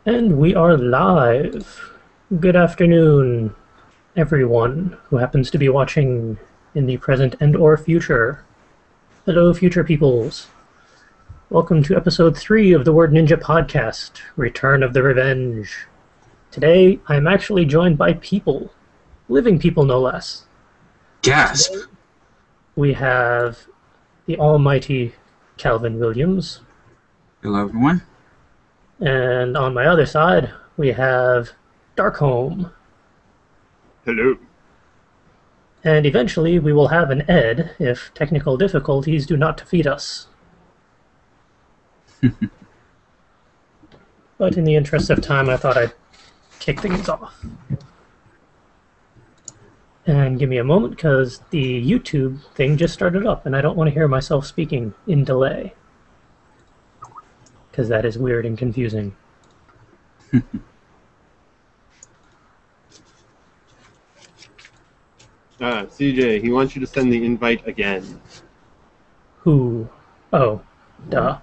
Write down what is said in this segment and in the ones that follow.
And we are live. Good afternoon, everyone who happens to be watching in the present and or future. Hello, future peoples. Welcome to episode 3 of the Word Ninja podcast, Return of the Revenge. Today, I'm actually joined by people. Living people, no less. Gasp! Today, we have the almighty Calvin Williams. Hello, everyone. And on my other side, we have Darkholm. Hello. And eventually we will have an Ed if technical difficulties do not defeat us. But in the interest of time, I thought I'd kick things off. And give me a moment, because the YouTube thing just started up, and I don't want to hear myself speaking in delay. Because that is weird and confusing. CJ, he wants you to send the invite again. Who? Oh, duh.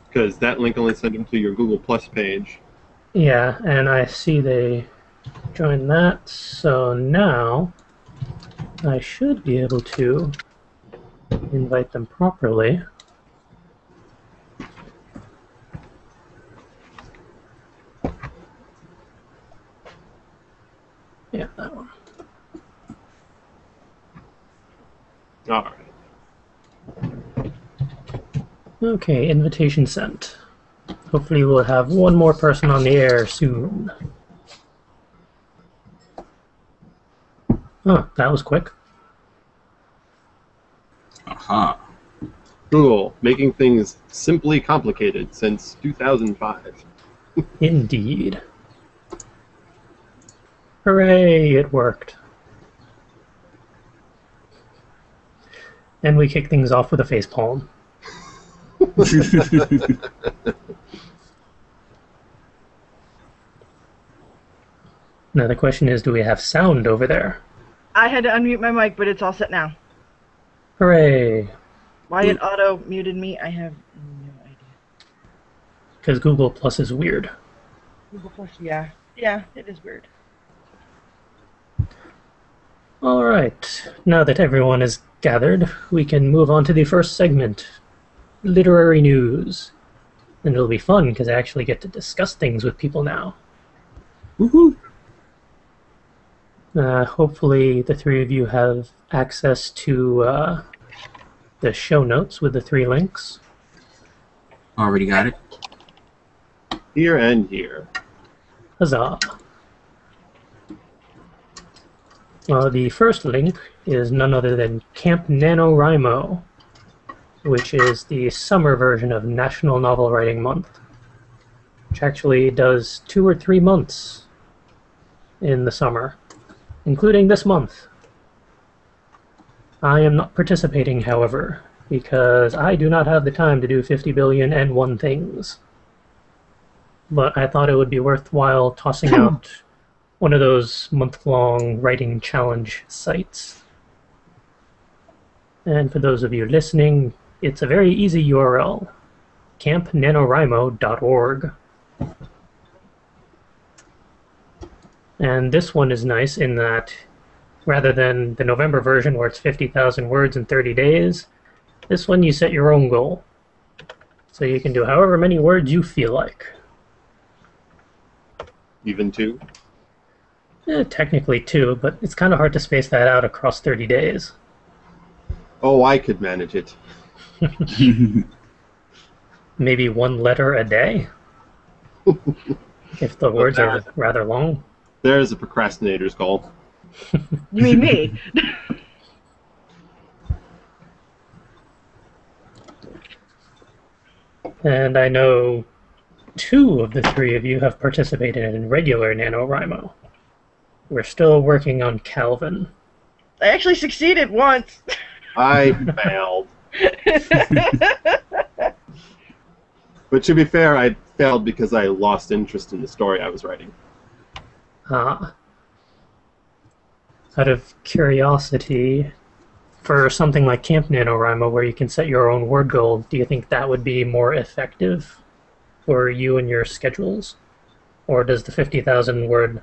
Because that link only sent him to your Google Plus page. Yeah, and I see they joined that, so now I should be able to invite them properly. Yeah, that one. Alright. Okay, invitation sent. Hopefully we'll have one more person on the air soon. Oh, that was quick. Aha. Google, making things simply complicated since 2005. Indeed. Hooray, it worked. And we kick things off with a facepalm. Now the question is, do we have sound over there? I had to unmute my mic, but it's all set now. Hooray! Why it auto-muted me, I have no idea. Because Google Plus is weird. Google Plus, yeah. Yeah, it is weird. Alright, now that everyone is gathered, we can move on to the first segment, literary news. And it'll be fun, because I actually get to discuss things with people now. Woohoo! Hopefully the three of you have access to the show notes with the 3 links. Already got it. Here and here. Huzzah! The first link is none other than Camp NaNoWriMo, which is the summer version of National Novel Writing Month, which actually does 2 or 3 months in the summer, including this month. I am not participating, however, because I do not have the time to do 50 billion and one things. But I thought it would be worthwhile tossing out one of those month-long writing challenge sites. And for those of you listening, it's a very easy URL, campnanowrimo.org. And this one is nice in that, rather than the November version where it's 50,000 words in 30 days, this one you set your own goal. So you can do however many words you feel like. Even 2? Technically 2, but it's kind of hard to space that out across 30 days. Oh, I could manage it. Maybe 1 letter a day? If the words are rather long. There's a procrastinator's goal. You mean me? And I know 2 of the 3 of you have participated in regular NaNoWriMo. We're still working on Calvin. I actually succeeded once. I failed. But to be fair, I failed because I lost interest in the story I was writing. Ah. Out of curiosity, for something like Camp NaNoWriMo where you can set your own word goal, do you think that would be more effective for you and your schedules? or does the 50,000 word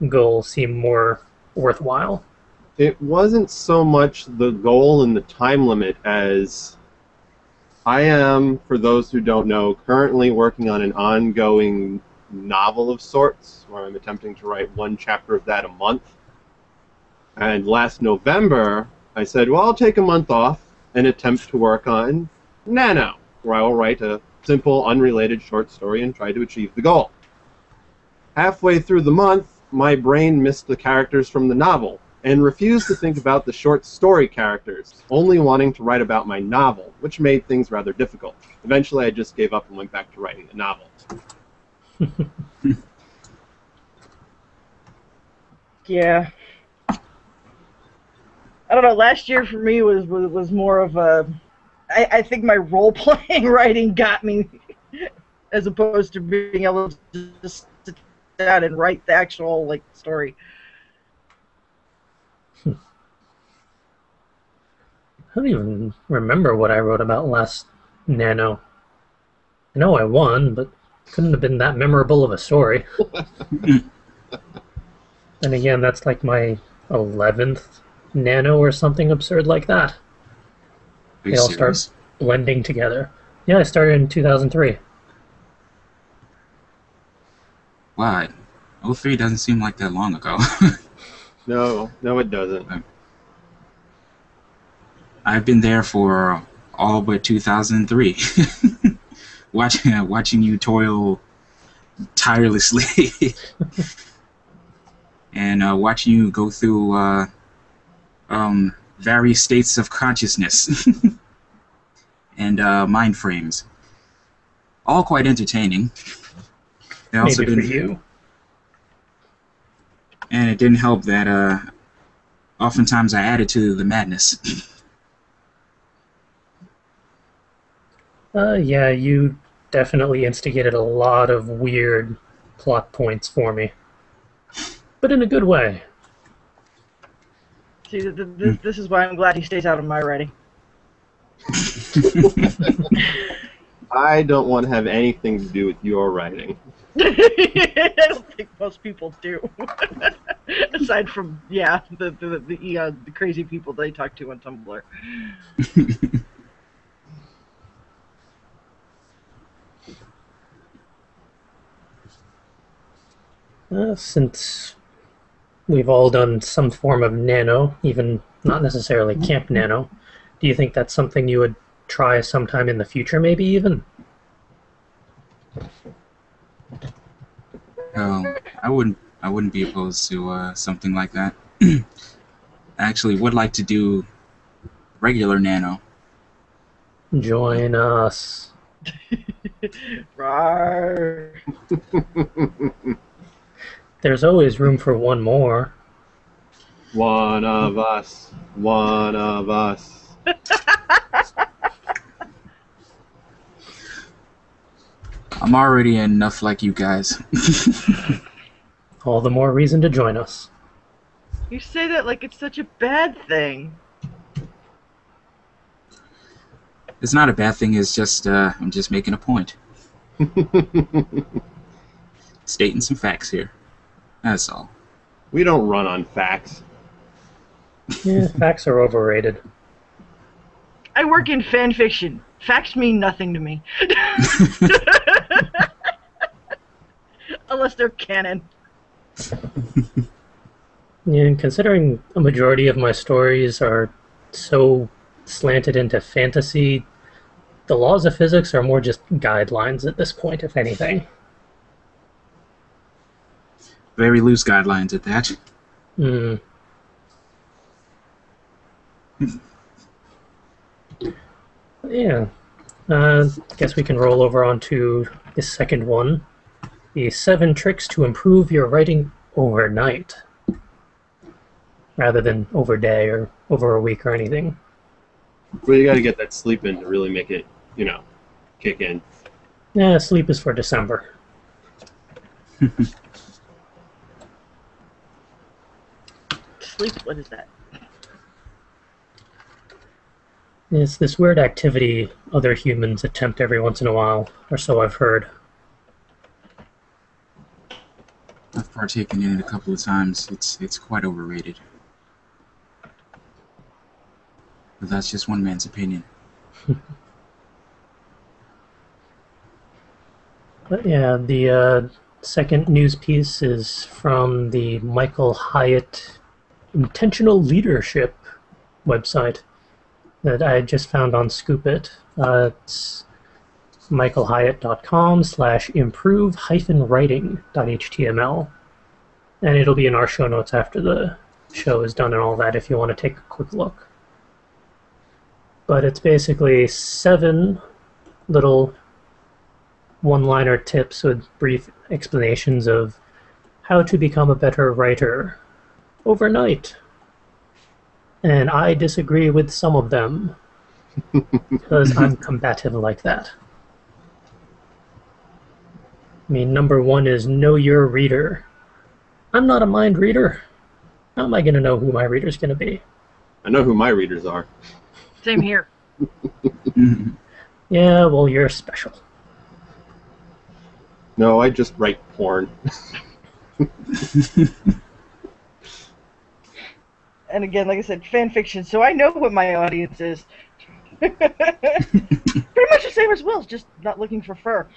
goal seem more worthwhile? It wasn't so much the goal and the time limit as I am, for those who don't know, currently working on an ongoing novel of sorts, where I'm attempting to write one chapter of that a month. And last November, I said, well, I'll take a month off and attempt to work on Nano, where I will write a simple, unrelated short story and try to achieve the goal. Halfway through the month, my brain missed the characters from the novel and refused to think about the short story characters, only wanting to write about my novel, which made things rather difficult. Eventually, I just gave up and went back to writing the novel. Yeah. I don't know. Last year for me was more of a. I think my role playing writing got me, as opposed to being able to just sit down and write the actual story. I don't even remember what I wrote about last Nano. I know I won, but couldn't have been that memorable of a story. And again, that's like my 11th Nano or something absurd like that. Are They you all serious? start blending together. Yeah, I started in 2003. Wow, 03 doesn't seem like that long ago. No, it doesn't. I've been there for all but 2003. watching you toil tirelessly and watching you go through various states of consciousness and mind frames. All quite entertaining. They also Maybe for didn't, you. and it didn't help that oftentimes I added to the madness. Yeah, you definitely instigated a lot of weird plot points for me. But in a good way. See, this is why I'm glad he stays out of my writing. I don't want to have anything to do with your writing. I don't think most people do. Aside from the crazy people they talk to on Tumblr. Since we've all done some form of nano, even not necessarily camp nano, do you think that's something you would try sometime in the future, maybe even? I wouldn't be opposed to something like that. I actually would like to do regular nano. Join us. Rawr. There's always room for one more. One of us. One of us. I'm already enough like you guys. All the more reason to join us. You say that like it's such a bad thing. It's not a bad thing. It's just I'm just making a point, stating some facts here. That's all. We don't run on facts. Yeah, facts are overrated. I work in fan fiction. Facts mean nothing to me. Unless they're canon. Yeah, and considering a majority of my stories are so slanted into fantasy, the laws of physics are more just guidelines at this point, if anything. Very loose guidelines at that. Hmm. Yeah. Guess we can roll over onto the second one. The 7 tricks to improve your writing overnight. Rather than over day or over a week or anything. Well, you got to get that sleep in to really make it, kick in. Yeah, sleep is for December. Sleep? What is that? It's this weird activity other humans attempt every once in a while, or so I've heard. partaken in it a couple of times. It's quite overrated. But that's just one man's opinion. But yeah, the second news piece is from the Michael Hyatt Intentional Leadership website that I just found on Scoop.it. It's michaelhyatt.com/improve-writing.html. And it'll be in our show notes after the show is done and all that if you want to take a quick look. But it's basically 7 little one-liner tips with brief explanations of how to become a better writer overnight. And I disagree with some of them because I'm combative like that. I mean, number 1 is know your reader. I'm not a mind reader. How am I going to know who my reader's going to be? I know who my readers are. Same here. Yeah, well, you're special. No, I just write porn. And again, like I said, fan fiction, so I know what my audience is. Pretty much the same as Will's, just not looking for fur.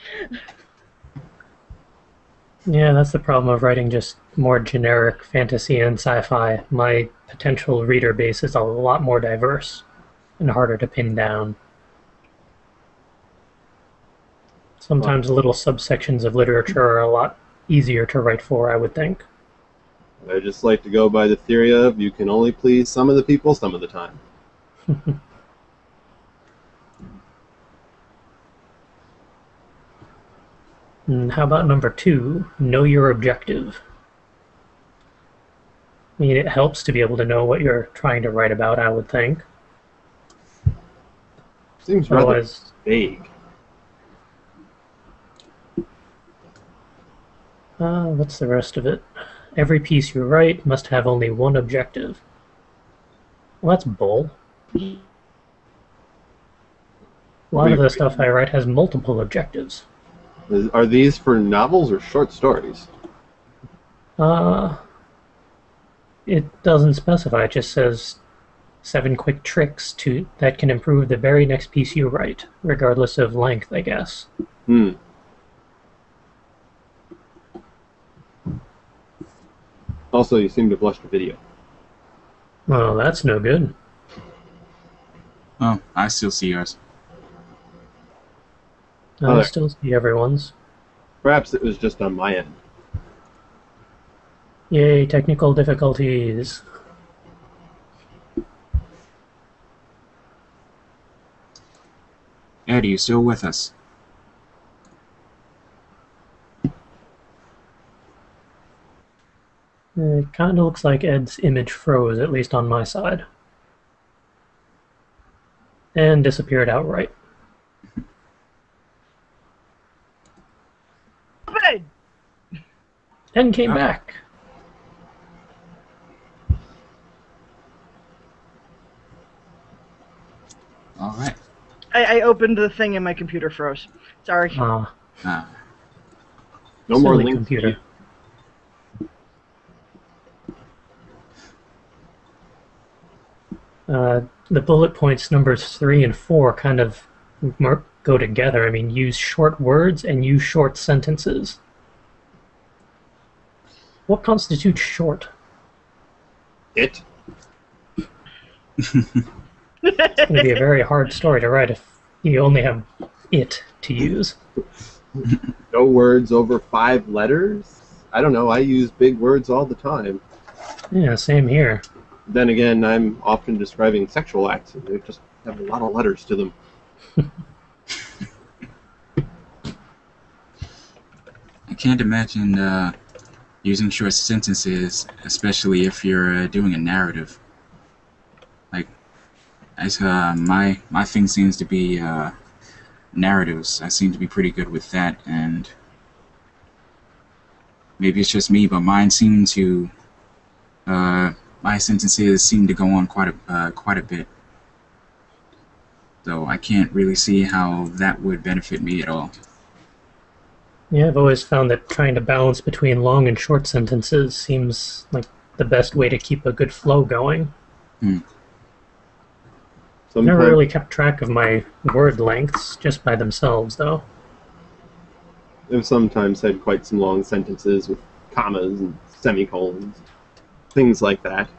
Yeah, that's the problem of writing just more generic fantasy and sci-fi. My potential reader base is a lot more diverse and harder to pin down. Sometimes little subsections of literature are a lot easier to write for, I would think. I just like to go by the theory of you can only please some of the people some of the time. And how about number 2, know your objective? I mean, it helps to be able to know what you're trying to write about, I would think. Seems rather Otherwise, vague. what's the rest of it? Every piece you write must have only one objective. Well, that's bull. A lot of the stuff I write has multiple objectives. Are these for novels or short stories? It doesn't specify. It just says 7 quick tricks that can improve the very next piece you write, regardless of length, I guess. Also, you seem to have watched a video. Well, that's no good. Oh, I still see yours. I still see everyone's. Perhaps it was just on my end. Yay, technical difficulties. Ed, are you still with us? It kind of looks like Ed's image froze, at least on my side. And disappeared outright. But And came back. All right. I opened the thing and my computer froze. Sorry. No more Silly links. computer. The bullet points numbers 3 and 4 kind of go together. I mean, use short words and use short sentences. What constitutes short? It. It's going to be a very hard story to write if you only have it to use. No words over 5 letters? I don't know, I use big words all the time. Yeah, same here. Then again, I'm often describing sexual acts, and they just have a lot of letters to them. I can't imagine using short sentences, especially if you're doing a narrative. Like, as my thing seems to be narratives. I seem to be pretty good with that, and maybe it's just me, but mine seem to my sentences seem to go on quite a bit. So I can't really see how that would benefit me at all. Yeah, I've always found that trying to balance between long and short sentences seems like the best way to keep a good flow going. Hmm. I've never Sometimes really kept track of my word lengths just by themselves, though. I've sometimes had quite some long sentences with commas and semicolons, things like that.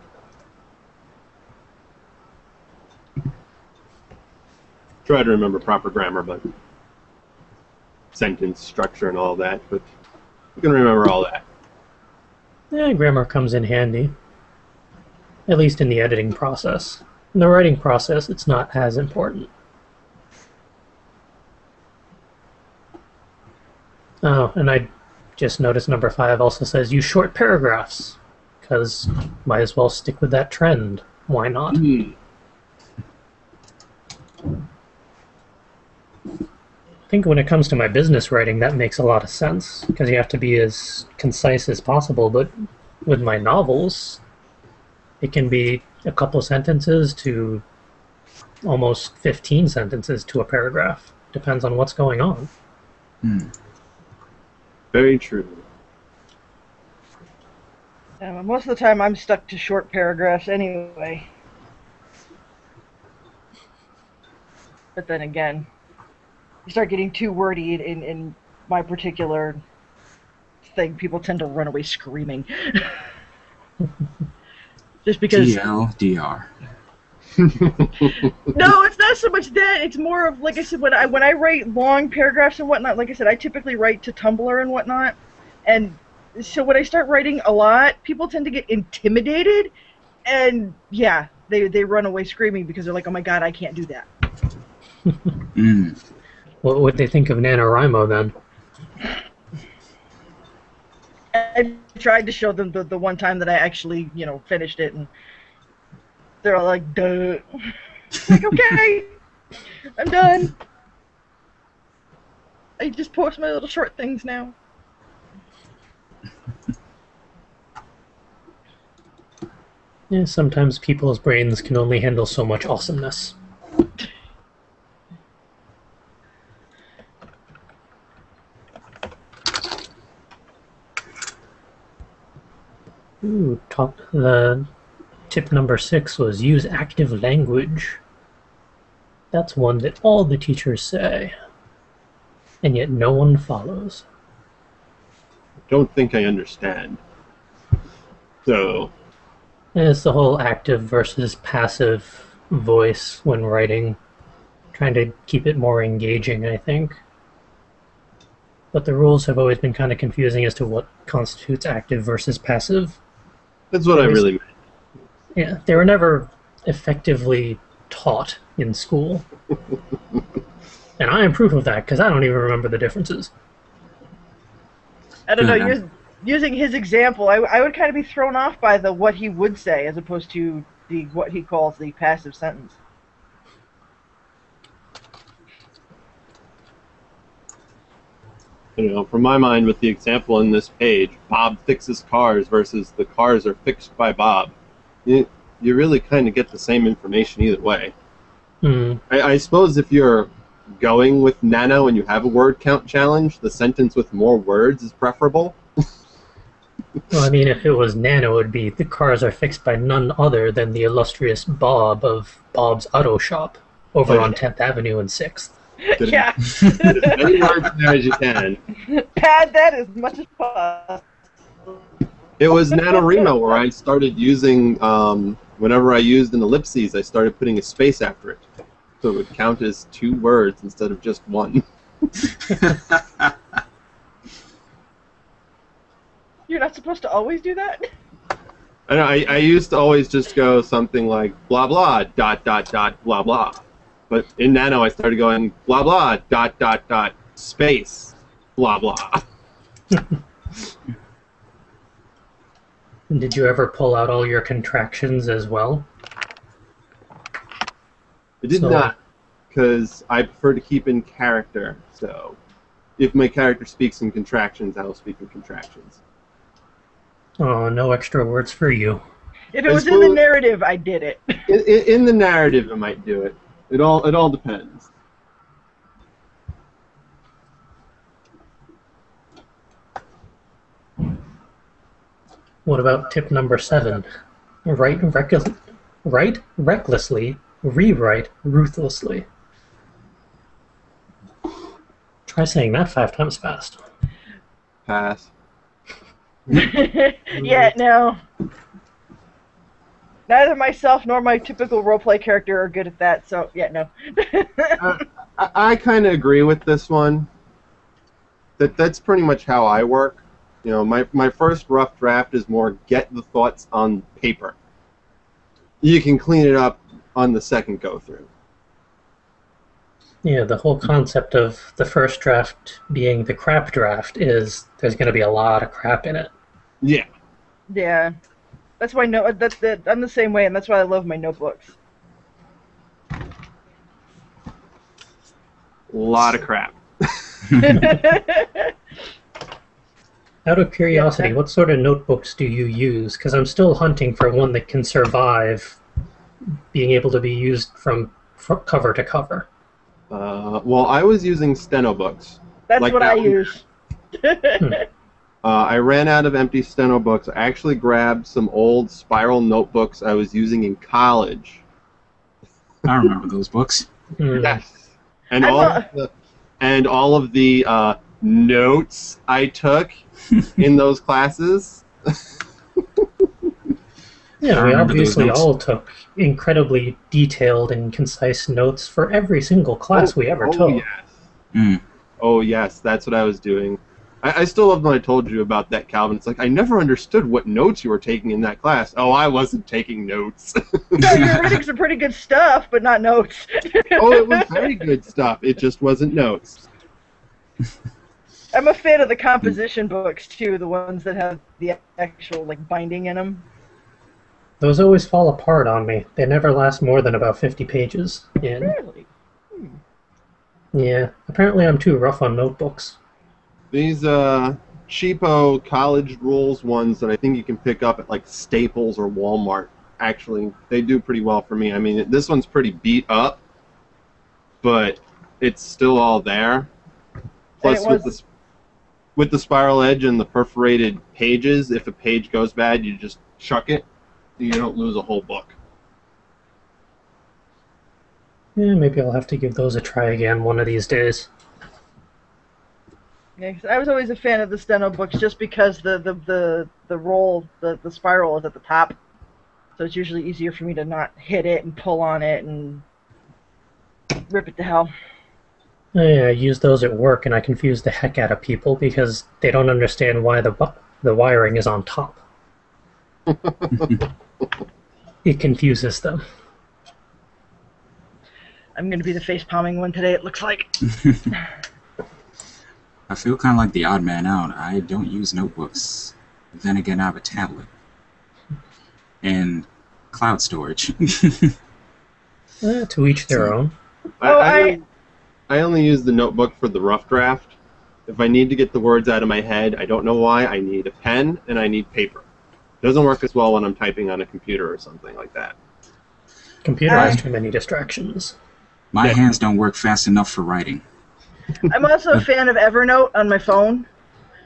Try to remember proper grammar, but sentence structure and all that, but you can remember all that. Yeah, grammar comes in handy, at least in the editing process. In the writing process, it's not as important. Oh, and I just noticed number 5 also says use short paragraphs, because might as well stick with that trend. Why not? Hmm. I think when it comes to my business writing, that makes a lot of sense, because you have to be as concise as possible, but with my novels, it can be a couple sentences to almost 15 sentences to a paragraph. Depends on what's going on. Hmm. Very true. Most of the time, I'm stuck to short paragraphs anyway. But then again, you start getting too wordy in my particular thing, people tend to run away screaming. Just because... TLDR. No, it's not so much that. It's more of, like I said, when I write long paragraphs and whatnot, like I said, I typically write to Tumblr and whatnot. And so when I start writing a lot, people tend to get intimidated. And, yeah, they run away screaming because they're like, oh my god, I can't do that. Mm. What would they think of NaNoWriMo then? I tried to show them the one time that I actually, finished it, and they're all like, duh. Like, okay, I'm done. I just post my little short things now. Yeah, sometimes people's brains can only handle so much awesomeness. Ooh, the tip number 6 was use active language. That's one that all the teachers say, and yet no one follows. Don't think I understand. So, And it's the whole active versus passive voice when writing, trying to keep it more engaging, I think. But the rules have always been kind of confusing as to what constitutes active versus passive. that's what I really meant. Yeah, they were never effectively taught in school. And I am proof of that, because I don't even remember the differences. I don't know, Yeah. using his example, I would kind of be thrown off by the what he would say as opposed to the what he calls the passive sentence. From my mind, with the example in this page, Bob fixes cars versus the cars are fixed by Bob. You really kind of get the same information either way. Hmm. I suppose if you're going with nano and you have a word count challenge, the sentence with more words is preferable. Well, I mean, if it was Nano, it would be the cars are fixed by none other than the illustrious Bob of Bob's Auto Shop over on 10th Avenue and 6th. Get Yeah. as many words in there as you can. Pad that as much as possible. It was NaNoWriMo where I started using, whenever I used an ellipses, I started putting a space after it. So it would count as 2 words instead of just 1. You're not supposed to always do that? I used to always just go something like blah blah dot dot dot blah blah. But in Nano I started going blah blah dot dot dot space blah blah. Did you ever pull out all your contractions as well? I did not, because I prefer to keep in character. So if my character speaks in contractions, I will speak in contractions. Oh, no extra words for you. If it was in the narrative, I did it. In the narrative, I might do it. It all depends. What about tip number 7? Write recklessly, rewrite ruthlessly. Try saying that 5 times fast. Pass. Yeah, no. Neither myself nor my typical roleplay character are good at that, so yeah, no. I kind of agree with this one. That's pretty much how I work. You know, my first rough draft is more get the thoughts on paper. You can clean it up on the second go through. Yeah, the whole concept of the first draft being the crap draft is there's going to be a lot of crap in it. Yeah. Yeah. That's why I'm the same way, and that's why I love my notebooks. A lot of crap. Out of curiosity, Yeah. what sort of notebooks do you use? Because I'm still hunting for one that can survive being able to be used from cover to cover. Well, I was using steno books. That's Like what that I one. use. I ran out of empty steno books. I actually grabbed some old spiral notebooks I was using in college. I remember those books. Yes. And I'm all of the notes I took in those classes. Yeah, I we remember those obviously notes. all took incredibly detailed and concise notes for every single class we ever took. Yes. Mm. Oh, yes, that's what I was doing. I still love when I told you about that, Calvin. It's like, I never understood what notes you were taking in that class. Oh, I wasn't taking notes. No, you're reading some pretty good stuff, but not notes. Oh, it was very good stuff. It just wasn't notes. I'm a fan of the composition books, too, the ones that have the actual, like, binding in them. Those always fall apart on me. They never last more than about 50 pages. And Really? yeah, apparently I'm too rough on notebooks. These cheapo college rules ones that I think you can pick up at like Staples or Walmart, actually, they do pretty well for me. I mean, this one's pretty beat up, but it's still all there. Plus, with the spiral edge and the perforated pages, if a page goes bad, you just chuck it. You don't lose a whole book. Yeah, maybe I'll have to give those a try again one of these days. Yeah, 'cause I was always a fan of the steno books just because the spiral is at the top. So it's usually easier for me to not hit it and pull on it and rip it to hell. Yeah, I use those at work and I confuse the heck out of people because they don't understand why the wiring is on top. It confuses them. I'm going to be the face palming one today, it looks like. I feel kind of like the odd man out. I don't use notebooks. Then again, I have a tablet. And cloud storage. To each their own. I only use the notebook for the rough draft. If I need to get the words out of my head, I don't know why, I need a pen and I need paper. It doesn't work as well when I'm typing on a computer or something like that. Computer has too many distractions. My hands don't work fast enough for writing. I'm also a fan of Evernote on my phone.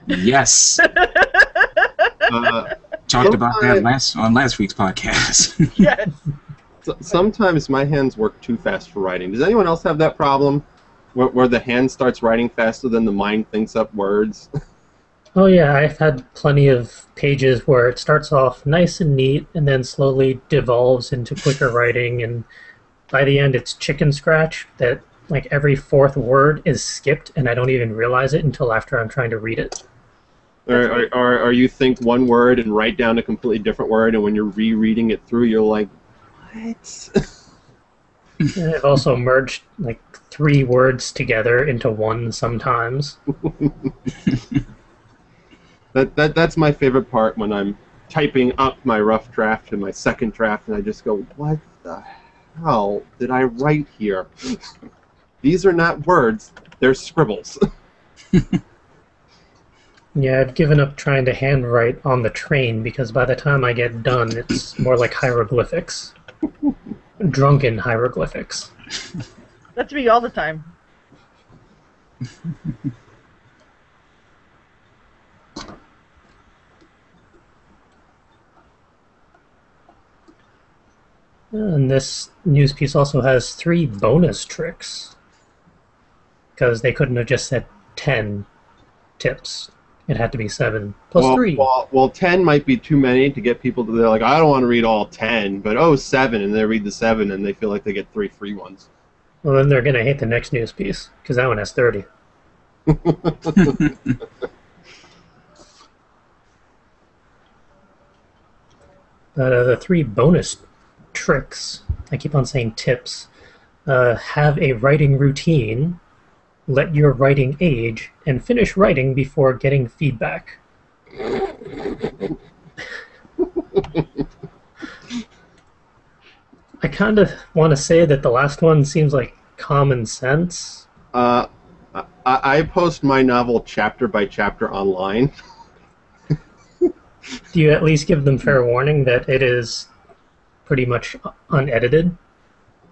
Yes! Talked about that on last week's podcast. Yes. Sometimes my hands work too fast for writing. Does anyone else have that problem? Where the hand starts writing faster than the mind thinks up words? Oh yeah, I've had plenty of pages where it starts off nice and neat and then slowly devolves into quicker writing, and by the end it's chicken scratch that like every fourth word is skipped and I don't even realize it until after I'm trying to read it. Or you think one word and write down a completely different word, and when you're rereading it through, you're like, what? And I've also merged like 3 words together into one sometimes. That's my favorite part when I'm typing up my rough draft and my second draft, and I just go, what the hell did I write here? These are not words, they're scribbles. Yeah, I've given up trying to handwrite on the train because by the time I get done, it's more like hieroglyphics. Drunken hieroglyphics. That's me all the time. And this news piece also has 3 bonus tricks. Because they couldn't have just said 10 tips. It had to be 7 plus 3. Well, 10 might be too many to get people to. They're like, I don't want to read all 10, but 7, and they read the 7, and they feel like they get 3 free ones. Well, then they're going to hate the next news piece, because that one has 30. But the 3 bonus tricks, I keep on saying tips, have a writing routine, let your writing age, and finish writing before getting feedback. I kind of want to say that the last one seems like common sense. I post my novel chapter by chapter online. Do you at least give them fair warning that it is pretty much unedited?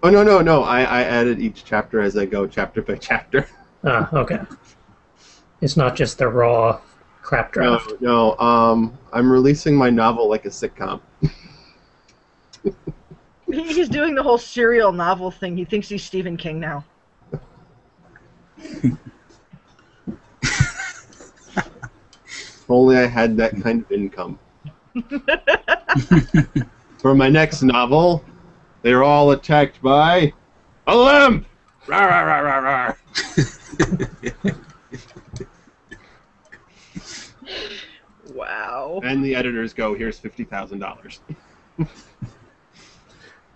Oh, no. I edit each chapter as I go, chapter by chapter. Ah, okay. It's not just the raw crap draft. No. I'm releasing my novel like a sitcom. He's doing the whole serial novel thing. He thinks he's Stephen King now. Only I had that kind of income. For my next novel, they're all attacked by a lamp! Rawr, rawr, rawr, rawr, rawr. Wow. And the editors go, here's $50,000.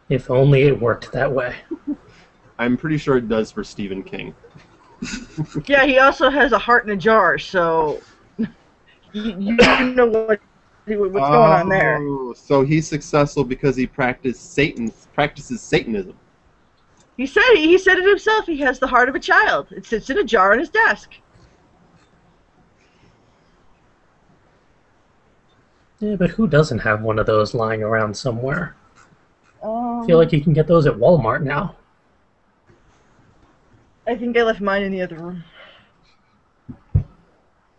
If only it worked that way. I'm pretty sure it does for Stephen King. Yeah, he also has a heart in a jar, so you know what's going on there. So he's successful because he practices Satanism. He said it himself. He has the heart of a child. It sits in a jar on his desk. Yeah, but who doesn't have one of those lying around somewhere? I feel like you can get those at Walmart now. I think I left mine in the other room.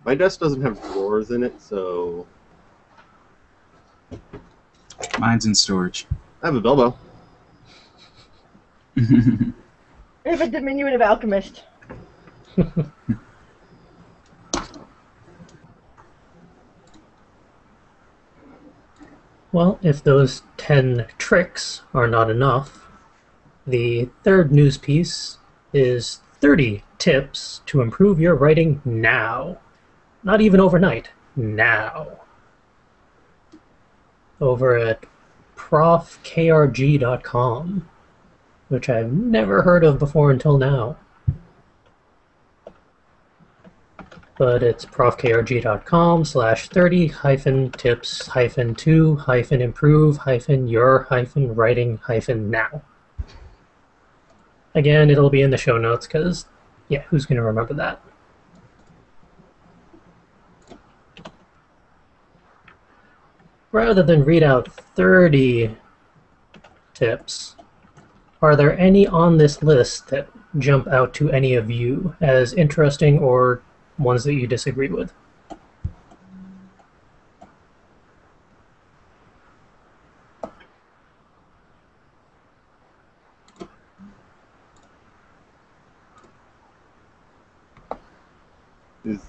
My desk doesn't have drawers in it, so Mine's in storage. I have a Bilbo. I have a diminutive alchemist. Well, if those 10 tricks are not enough, the third news piece is 30 tips to improve your writing now. Not even overnight. Now. Over at profkrg.com, which I've never heard of before until now. But it's profkrg.com/30-tips-to-improve-your-writing-now. Again, it'll be in the show notes because, yeah, who's going to remember that? Rather than read out 30 tips, are there any on this list that jump out to any of you as interesting or ones that you disagree with? Is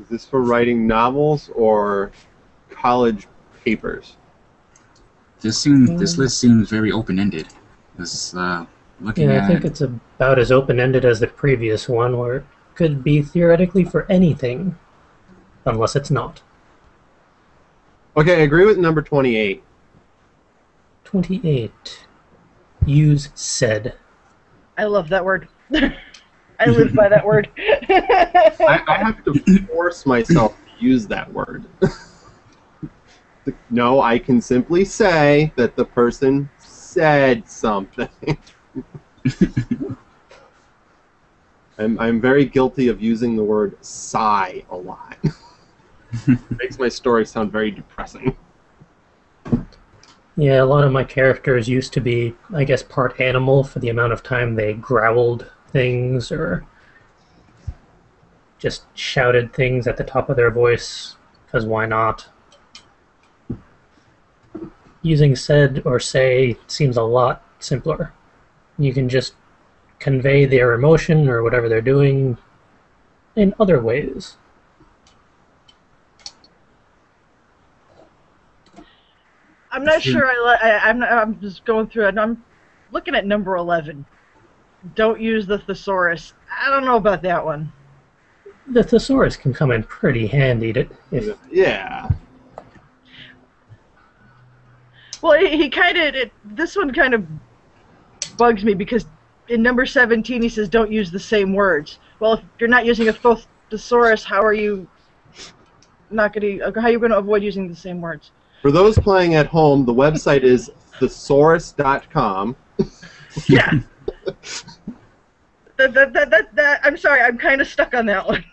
this for writing novels or college papers? This list seems very open-ended. Looking Yeah, at I think it's about as open-ended as the previous one, where it could be theoretically for anything, unless it's not. Okay, I agree with number 28. 28. Use said. I love that word. I live by that word. I have to force myself to use that word. No, I can simply say that the person said something. I'm very guilty of using the word sigh a lot. It makes my story sound very depressing. Yeah, a lot of my characters used to be, I guess, part animal for the amount of time they growled things or just shouted things at the top of their voice, because why not? using said or say seems a lot simpler. You can just convey their emotion or whatever they're doing in other ways. I'm not sure. I'm just going through it. And I'm looking at number 11. Don't use the thesaurus. I don't know about that one. The thesaurus can come in pretty handy Yeah. Well, he kind of. This one kind of bugs me because in number 17 he says don't use the same words. Well, if you're not using a thesaurus, how are you not going to? How are you going to avoid using the same words? For those playing at home, the website is thesaurus.com. Yeah. I'm sorry, I'm kind of stuck on that one.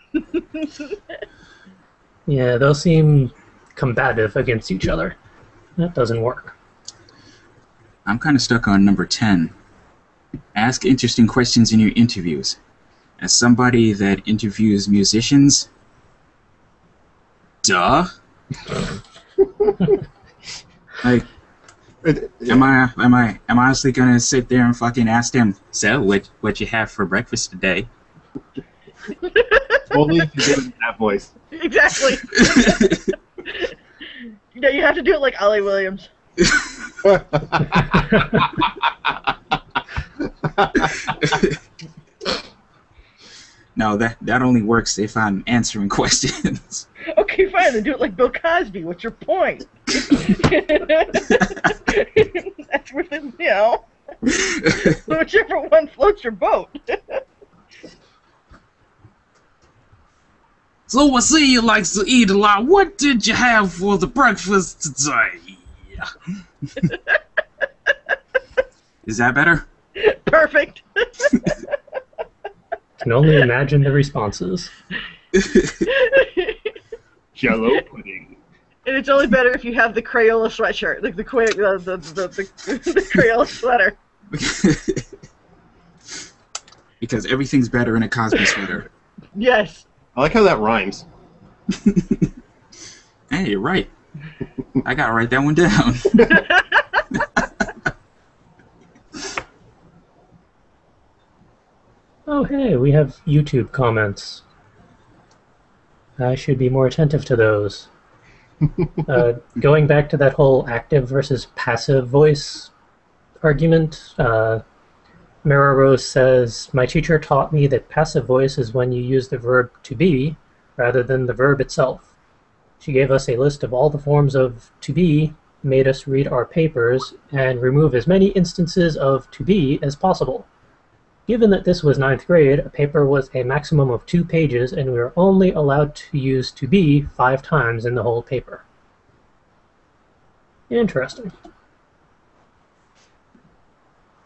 Yeah, they'll seem combative against each other. That doesn't work. I'm kind of stuck on number 10. Ask interesting questions in your interviews. As somebody that interviews musicians, duh. Like, am I honestly gonna sit there and fucking ask them, so what you have for breakfast today? Only if you do it in that voice. Exactly. You have to do it like Ollie Williams. No, that only works if I'm answering questions. Okay, fine, then do it like Bill Cosby. What's your point? That's within, whichever one floats your boat. So I see you like to eat a lot. What did you have for the breakfast today? Is that better? Perfect. Can only imagine the responses. Jello pudding. And it's only better if you have the Crayola sweatshirt, like the Crayola sweater. Because everything's better in a Cosby sweater. Yes. I like how that rhymes. Hey, you're right. I gotta write that one down. Oh, hey, we have YouTube comments. I should be more attentive to those. Going back to that whole active versus passive voice argument, Mara Rose says, my teacher taught me that passive voice is when you use the verb to be rather than the verb itself. She gave us a list of all the forms of to be, made us read our papers, and remove as many instances of to be as possible. Given that this was 9th grade, a paper was a maximum of 2 pages, and we were only allowed to use to be 5 times in the whole paper. Interesting.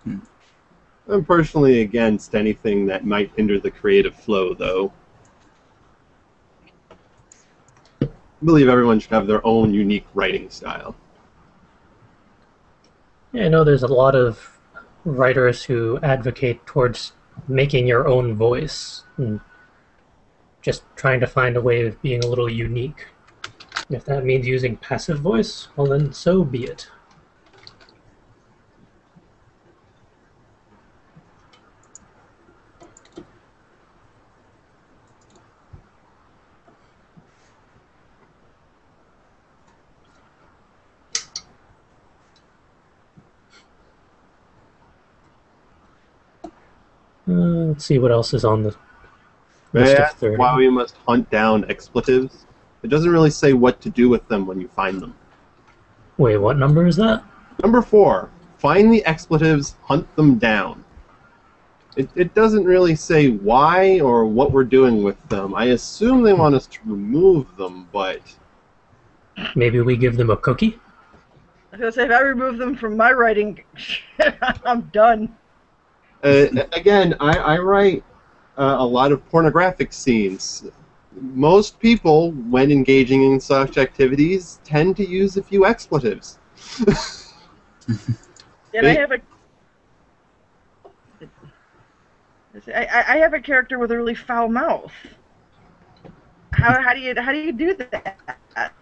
I'm personally against anything that might hinder the creative flow, though. I believe everyone should have their own unique writing style. Yeah, I know there's a lot of writers who advocate towards making your own voice and just trying to find a way of being a little unique. If that means using passive voice, well then so be it. Let's see what else is on the list of That's 30. why we must hunt down expletives. It doesn't really say what to do with them when you find them. Wait, what number is that? Number 4, find the expletives, hunt them down. It doesn't really say why or what we're doing with them. I assume they want us to remove them, but... Maybe we give them a cookie? I was gonna say, if I remove them from my writing, I'm done. Again, I write a lot of pornographic scenes. Most people, when engaging in such activities, tend to use a few expletives. And I have a character with a really foul mouth. How do you do that?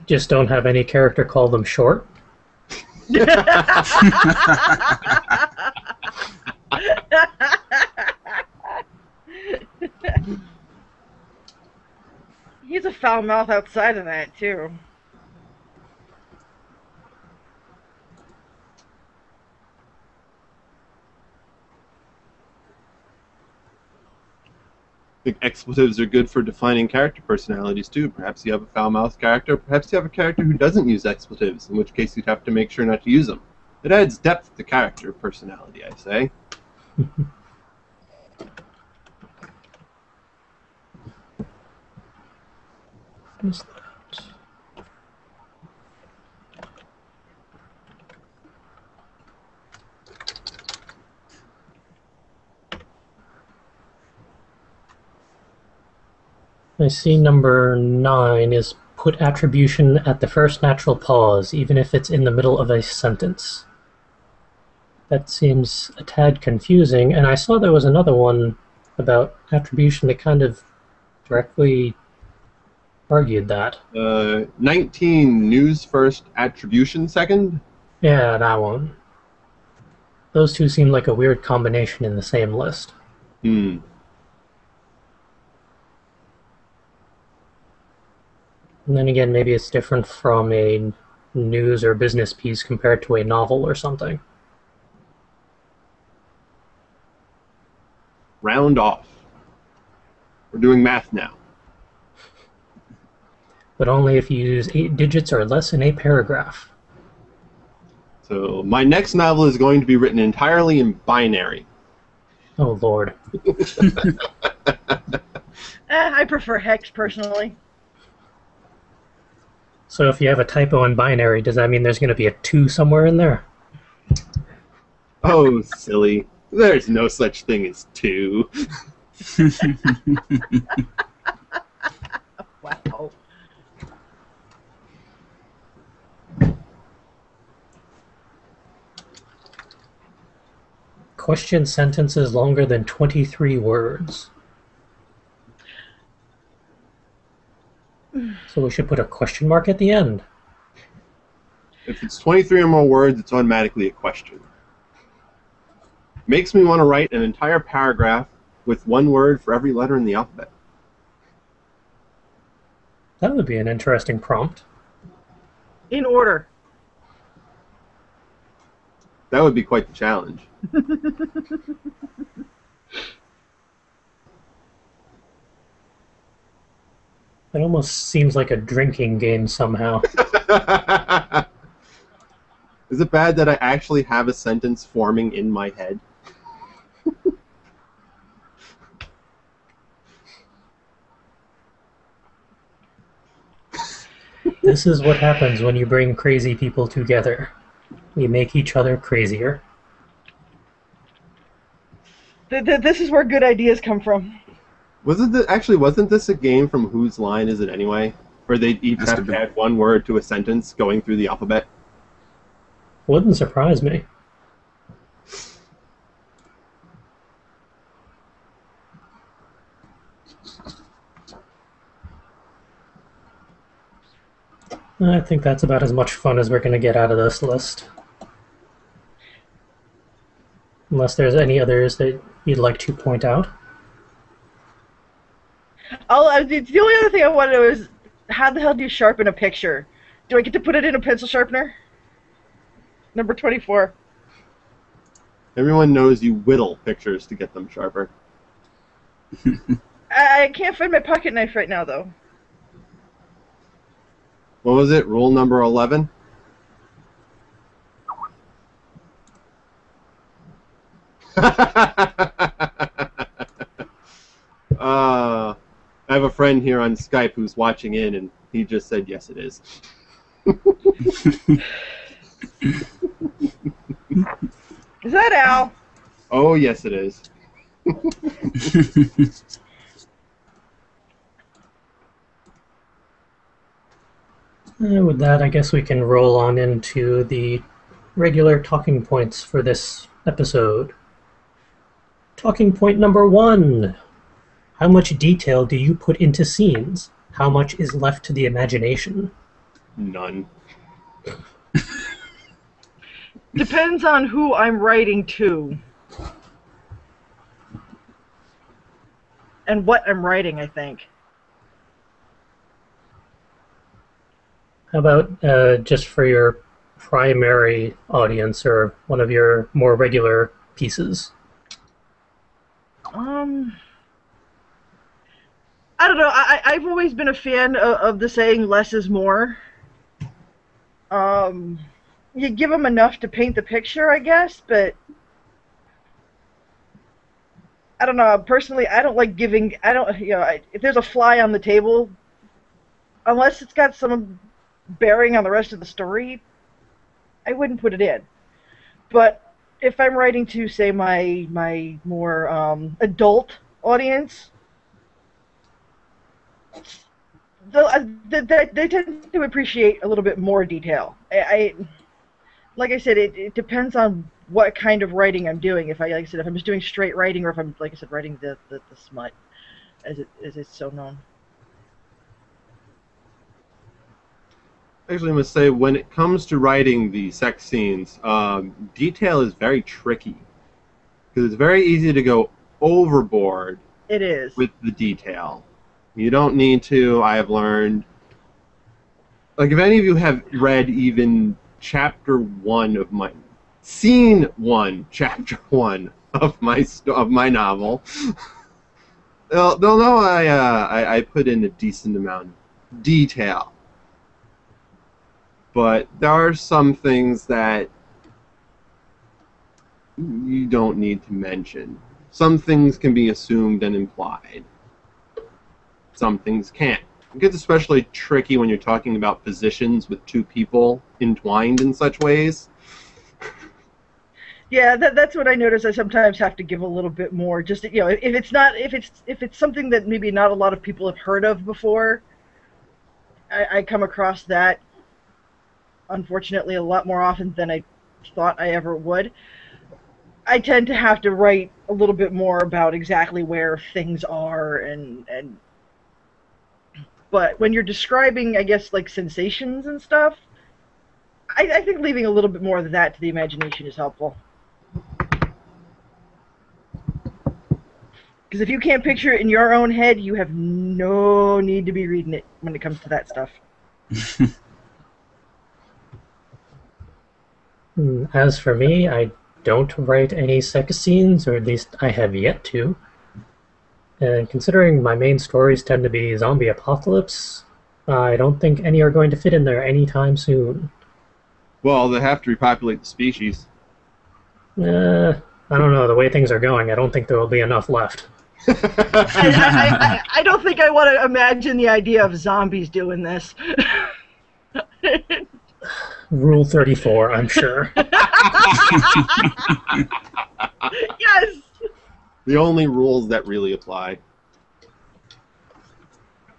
Just don't have any character call them short. He's a foul mouth outside of that, too. I think expletives are good for defining character personalities too. Perhaps you have a foul-mouthed character. Perhaps you have a character who doesn't use expletives, in which case you'd have to make sure not to use them. It adds depth to character personality, I say. What is that? I see number 9 is put attribution at the first natural pause, even if it's in the middle of a sentence. That seems a tad confusing, and I saw there was another one about attribution that kind of directly argued that. 19, news first, attribution second? Yeah, that one. Those two seem like a weird combination in the same list. Hmm. And then again, maybe it's different from a news or business piece compared to a novel or something. Round off. We're doing math now. But only if you use 8 digits or less in a paragraph. So my next novel is going to be written entirely in binary. Oh, Lord. I prefer hex, personally. So if you have a typo in binary, does that mean there's going to be a 2 somewhere in there? Oh, silly. There's no such thing as 2. Wow. Question sentences longer than 23 words. So we should put a question mark at the end. If it's 23 or more words, it's automatically a question. Makes me want to write an entire paragraph with one word for every letter in the alphabet. That would be an interesting prompt. In order. That would be quite the challenge. It almost seems like a drinking game somehow. Is it bad that I actually have a sentence forming in my head? This is what happens when you bring crazy people together. We make each other crazier. This is where good ideas come from. Wasn't this a game from Whose Line Is It Anyway? Where they'd each have to add one word to a sentence going through the alphabet? Wouldn't surprise me. I think that's about as much fun as we're going to get out of this list. Unless there's any others that you'd like to point out. The only other thing I wanted was, how the hell do you sharpen a picture? Do I get to put it in a pencil sharpener? Number 24. Everyone knows you whittle pictures to get them sharper. I can't find my pocket knife right now, though. What was it? Rule number 11? I have a friend here on Skype who's watching in, and he just said, yes, it is. Is that Al? Oh, yes, it is. With that, I guess we can roll on into the regular talking points for this episode. Talking point number 1. How much detail do you put into scenes? How much is left to the imagination? None. Depends on who I'm writing to. And what I'm writing, I think. How about just for your primary audience or one of your more regular pieces? I don't know. I've always been a fan of the saying "less is more." You give them enough to paint the picture, I guess, but I don't know. Personally, I don't like giving. I don't. If there's a fly on the table, unless it's got some bearing on the rest of the story, I wouldn't put it in. But if I'm writing to, say, my more adult audience, they tend to appreciate a little bit more detail. Like I said, it depends on what kind of writing I'm doing. If like I said, if I'm just doing straight writing, or if I'm, like I said, writing the smut, as it's so known. Actually, I must say, when it comes to writing the sex scenes, detail is very tricky because it's very easy to go overboard. It is. With the detail. You don't need to. I have learned. Like, if any of you have read even chapter 1 of my scene 1, chapter 1 of my novel, they'll know I put in a decent amount of detail. But there are some things that you don't need to mention. Some things can be assumed and implied. Some things can't. It gets especially tricky when you're talking about positions with two people entwined in such ways. Yeah, that's what I notice. I sometimes have to give a little bit more. Just if it's something that maybe not a lot of people have heard of before, I come across that, unfortunately, a lot more often than I thought I ever would. I tend to have to write a little bit more about exactly where things are and but when you're describing, I guess, like sensations and stuff, I think leaving a little bit more of that to the imagination is helpful. Because if you can't picture it in your own head, you have no need to be reading it when it comes to that stuff. As for me, I don't write any sex scenes, or at least I have yet to. And considering my main stories tend to be zombie apocalypse, I don't think any are going to fit in there anytime soon. Well, they have to repopulate the species. I don't know. The way things are going, I don't think there will be enough left. I don't think I want to imagine the idea of zombies doing this. Rule 34, I'm sure. Yes! The only rules that really apply.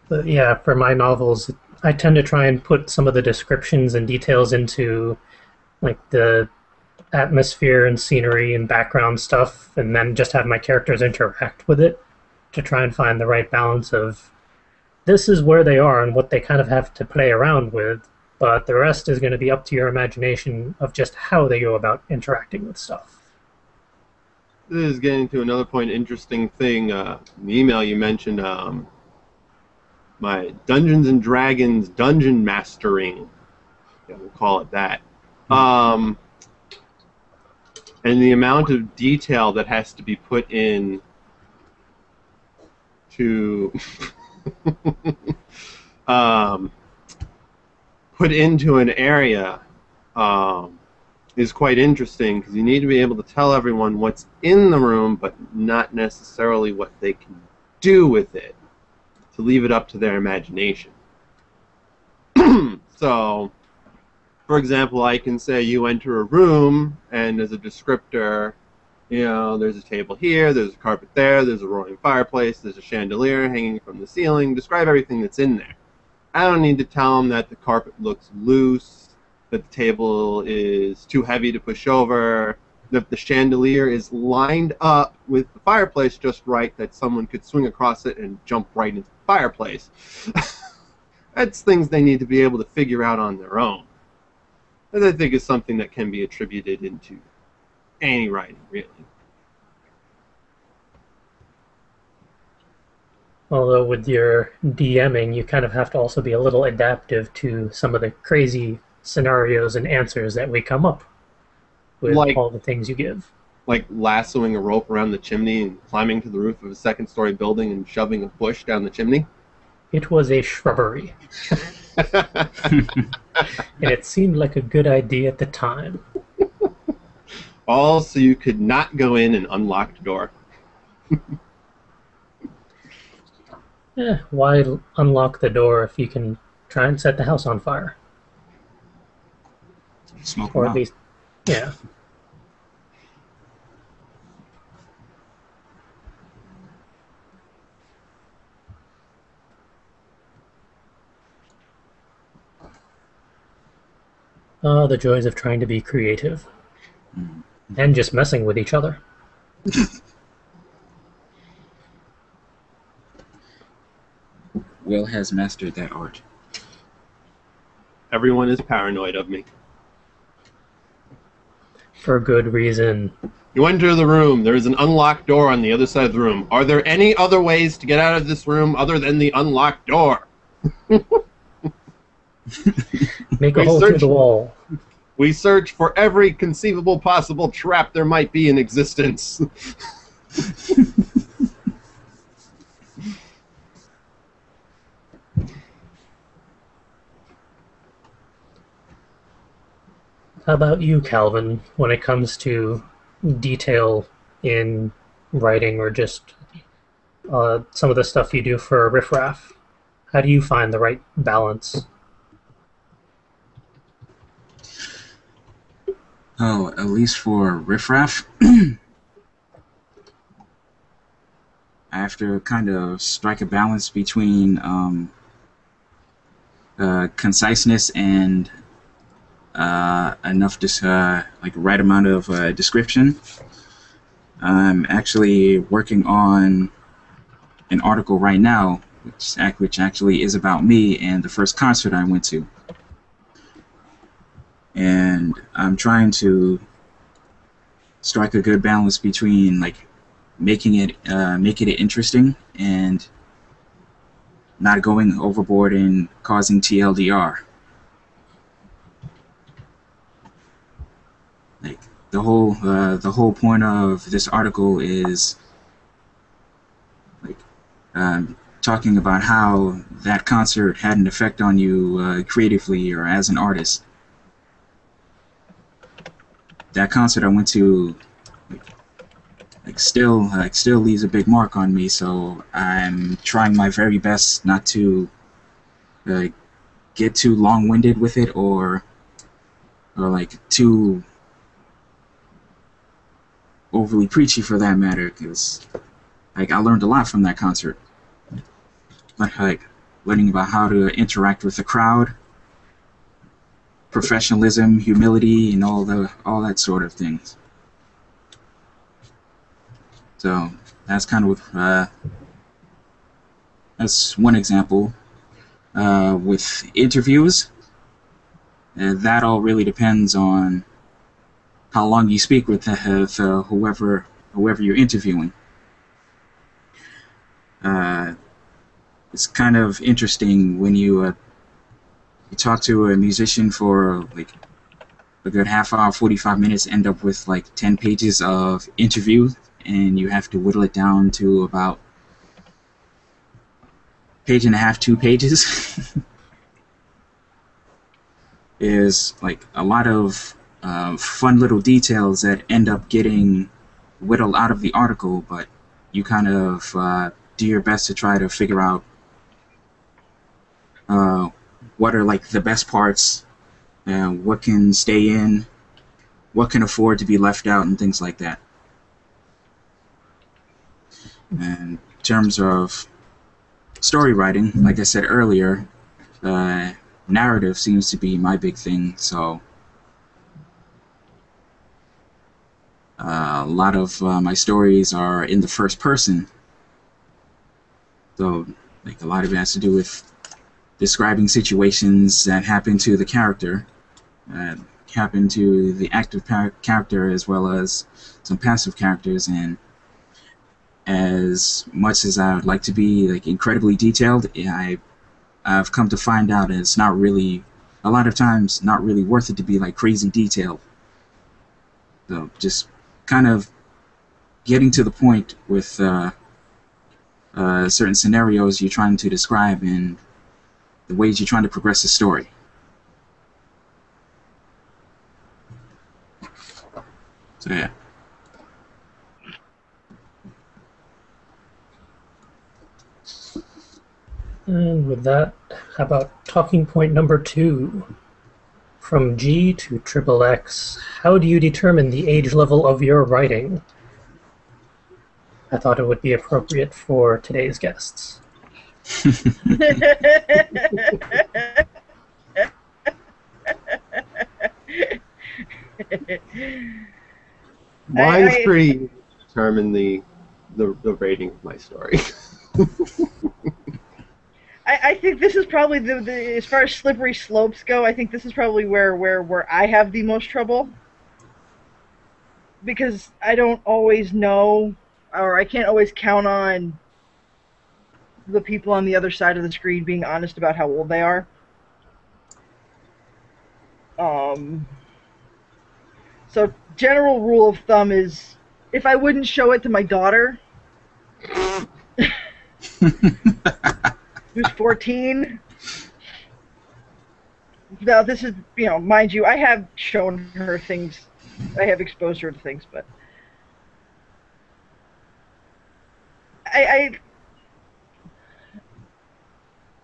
But yeah, for my novels, I tend to try and put some of the descriptions and details into like the atmosphere and scenery and background stuff, and then just have my characters interact with it to try and find the right balance of this is where they are and what they kind of have to play around with, but the rest is going to be up to your imagination of just how they go about interacting with stuff. This is getting to another point, interesting thing. In the email you mentioned my Dungeons and Dragons dungeon mastering. Yeah, we'll call it that. And the amount of detail that has to be put in to put into an area is quite interesting because you need to be able to tell everyone what's in the room, but not necessarily what they can do with it, to leave it up to their imagination. So, for example, I can say you enter a room, and as a descriptor, there's a table here, there's a carpet there, there's a roaring fireplace, there's a chandelier hanging from the ceiling. Describe everything that's in there. I don't need to tell them that the carpet looks loose, that the table is too heavy to push over, that the chandelier is lined up with the fireplace just right, that someone could swing across it and jump right into the fireplace. That's things they need to be able to figure out on their own. And I think is something that can be attributed into any writing, really. Although with your DMing, you kind of have to also be a little adaptive to some of the crazy scenarios and answers that we come up with Like all the things you give. like lassoing a rope around the chimney and climbing to the roof of a second-story building and shoving a bush down the chimney. It was a shrubbery, and it seemed like a good idea at the time. All so you could not go in an unlocked door. Why unlock the door if you can try and set the house on fire? Smoke Or them at out. least, yeah. Oh, the joys of trying to be creative. And just messing with each other. Will has mastered that art. Everyone is paranoid of me. For good reason. You enter the room. There is an unlocked door on the other side of the room. Are there any other ways to get out of this room other than the unlocked door? Make a We hole through search- the wall. We search for every conceivable possible trap there might be in existence. How about you, Calvin, when it comes to detail in writing or just some of the stuff you do for riffraff? How do you find the right balance? Oh, at least for riffraff, I have to kind of strike a balance between conciseness and enough like right amount of description. I'm actually working on an article right now, which actually is about me and the first concert I went to. And I'm trying to strike a good balance between like making it interesting and not going overboard and causing TLDR. Like the whole point of this article is like talking about how that concert had an effect on you creatively or as an artist. That concert I went to still leaves a big mark on me, so I'm trying my very best not to get too long-winded with it or like too overly preachy for that matter, because like I learned a lot from that concert, like learning about how to interact with the crowd, professionalism, humility, and all that sort of things. So that's kind of that's one example. With interviews, that all really depends on how long you speak with whoever you're interviewing. It's kind of interesting when you talk to a musician for like a good half hour, 45 minutes, end up with like 10 pages of interview, and you have to whittle it down to about page and a half, 2 pages. Is like a lot of fun little details that end up getting whittled out of the article, but you kind of do your best to try to figure out what are like the best parts, what can stay in, what can afford to be left out, and things like that. And in terms of story writing, like I said earlier, narrative seems to be my big thing, so a lot of my stories are in the first person. So like a lot of it has to do with describing situations that happen to the character, happen to the active character as well as some passive characters. And as much as I would like to be like incredibly detailed, I've come to find out it's not really, a lot of times, not really worth it to be like crazy detailed. So just kind of getting to the point with certain scenarios you're trying to describe and the ways you're trying to progress the story. So yeah. And with that, how about talking point number 2? From G to triple X, how do you determine the age level of your writing? I thought it would be appropriate for today's guests. Mine's pretty easy to determine the rating of my story. I think this is probably the as far as slippery slopes go, I think this is probably where I have the most trouble. Because I don't always know, or I can't always count on the people on the other side of the screen being honest about how old they are. So general rule of thumb is, if I wouldn't show it to my daughter, who's 14. Now this is, mind you, I have shown her things, I have exposed her to things, but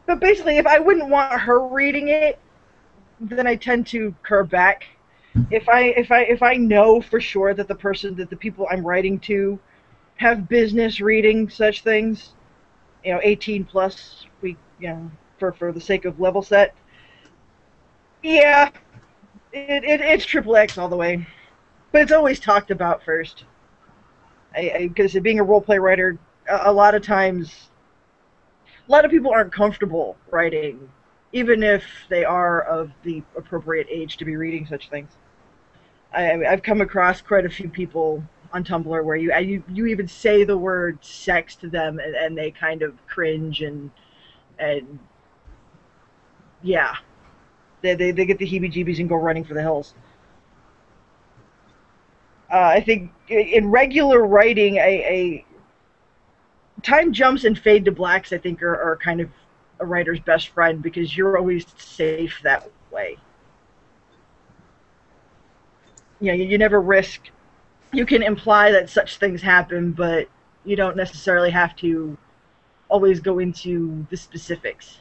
but basically, if I wouldn't want her reading it, then I tend to curb back. If I know for sure that the people I'm writing to have business reading such things, 18 plus, for the sake of level set, yeah, it's triple X all the way. But it's always talked about first. Because being a role-play writer, a lot of times, a lot of people aren't comfortable writing, even if they are of the appropriate age to be reading such things. I've come across quite a few people on Tumblr where you even say the word sex to them and they kind of cringe and yeah, they get the heebie-jeebies and go running for the hills. I think in regular writing, a time jumps and fade to blacks, I think, are kind of a writer's best friend, because you're always safe that way. You never risk. You can imply that such things happen, but you don't necessarily have to always go into the specifics.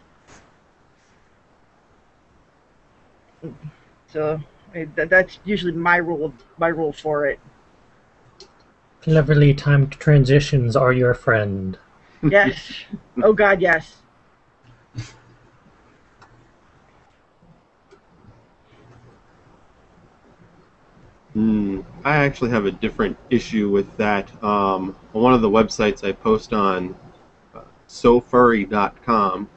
So that's usually my rule for it. Cleverly timed transitions are your friend. Yes. Oh God, yes. I actually have a different issue with that. On one of the websites I post on, sofurry.com,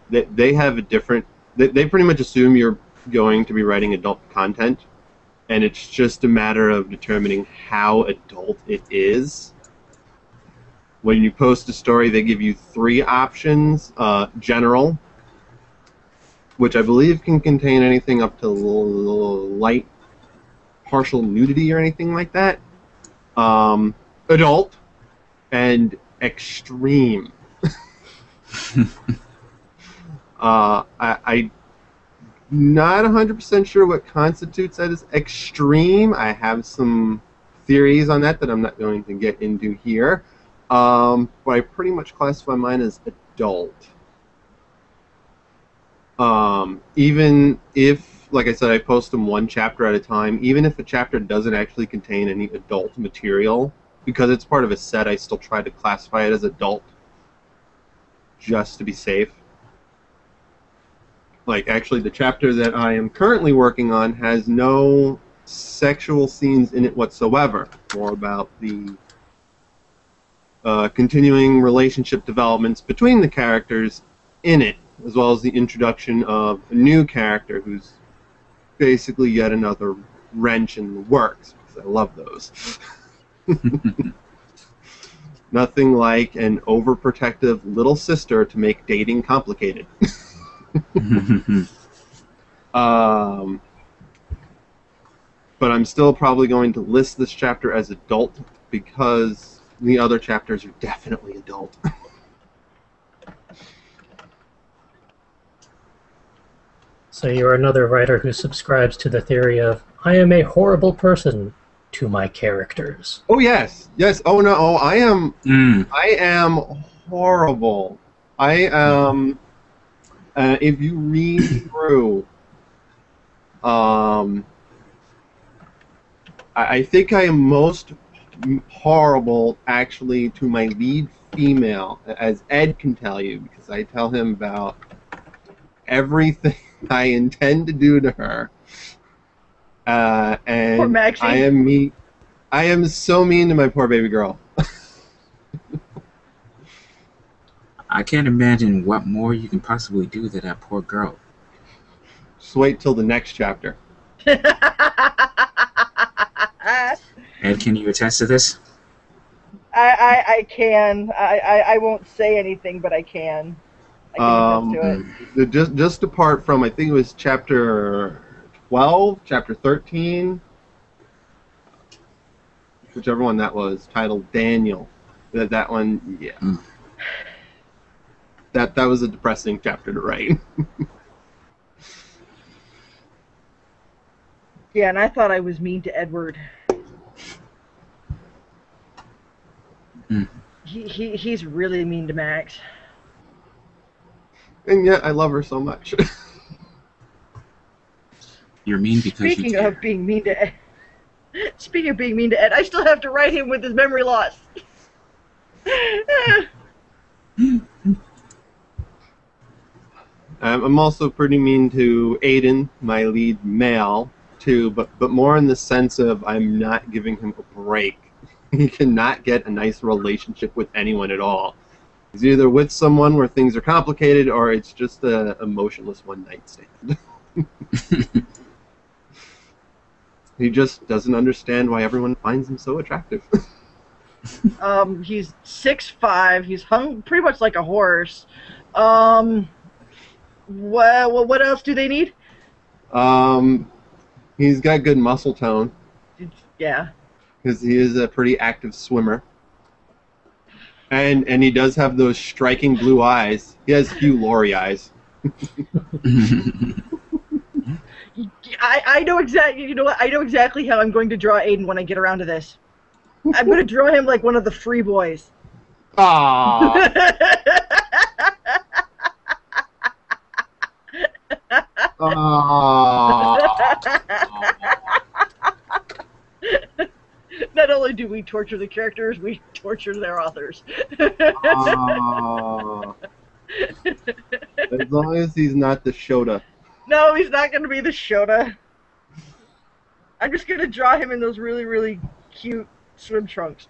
they have a different. They pretty much assume you're going to be writing adult content, and it's just a matter of determining how adult it is. When you post a story, they give you 3 options: general, which I believe can contain anything up to light partial nudity or anything like that, adult, and extreme. I'm not 100% sure what constitutes that as extreme. I have some theories on that I'm not going to get into here, but I pretty much classify mine as adult. Even if, like I said, I post them 1 chapter at a time, even if a chapter doesn't actually contain any adult material, because it's part of a set, I still try to classify it as adult, just to be safe. Like, actually, the chapter that I am currently working on has no sexual scenes in it whatsoever. More about the continuing relationship developments between the characters in it. as well as the introduction of a new character who's basically yet another wrench in the works, because I love those. Nothing like an overprotective little sister to make dating complicated. But I'm still probably going to list this chapter as adult because the other chapters are definitely adult. So you're another writer who subscribes to the theory of, I am a horrible person to my characters. Oh yes, yes. Oh no, I am horrible. I am. If you read through, I think I am most horrible actually to my lead female, as Ed can tell you, because I tell him about everything I intend to do to her. And Poor Maxie. I am me. I am so mean to my poor baby girl. I can't imagine what more you can possibly do to that poor girl. Just wait till the next chapter. Ed, can you attest to this? I can. I won't say anything, but I can. I can attest to it. Just apart from, I think it was chapter 12, chapter 13, whichever one that was, titled Daniel. That one, yeah. That was a depressing chapter to write. Yeah, and I thought I was mean to Edward. He's really mean to Max. And yet I love her so much. You're mean because Speaking you care. of being mean to Ed, speaking of being mean to Ed, I still have to write him with his memory loss. I'm also pretty mean to Aiden, my lead male, too, but more in the sense of I'm not giving him a break. He cannot get a nice relationship with anyone at all. He's either with someone where things are complicated, or it's just a emotionless one-night stand. He just doesn't understand why everyone finds him so attractive. He's 6'5". He's hung pretty much like a horse. What else do they need? He's got good muscle tone, Yeah. because he is a pretty active swimmer. And he does have those striking blue eyes. He has Hugh Laurie eyes. I know exactly. You know what? I know exactly how I'm going to draw Aiden when I get around to this. I'm going to draw him like one of the free boys. Aww. Not only do we torture the characters, we torture their authors. As long as he's not the Shota. No, he's not going to be the Shota. I'm just going to draw him in those really, really cute swim trunks.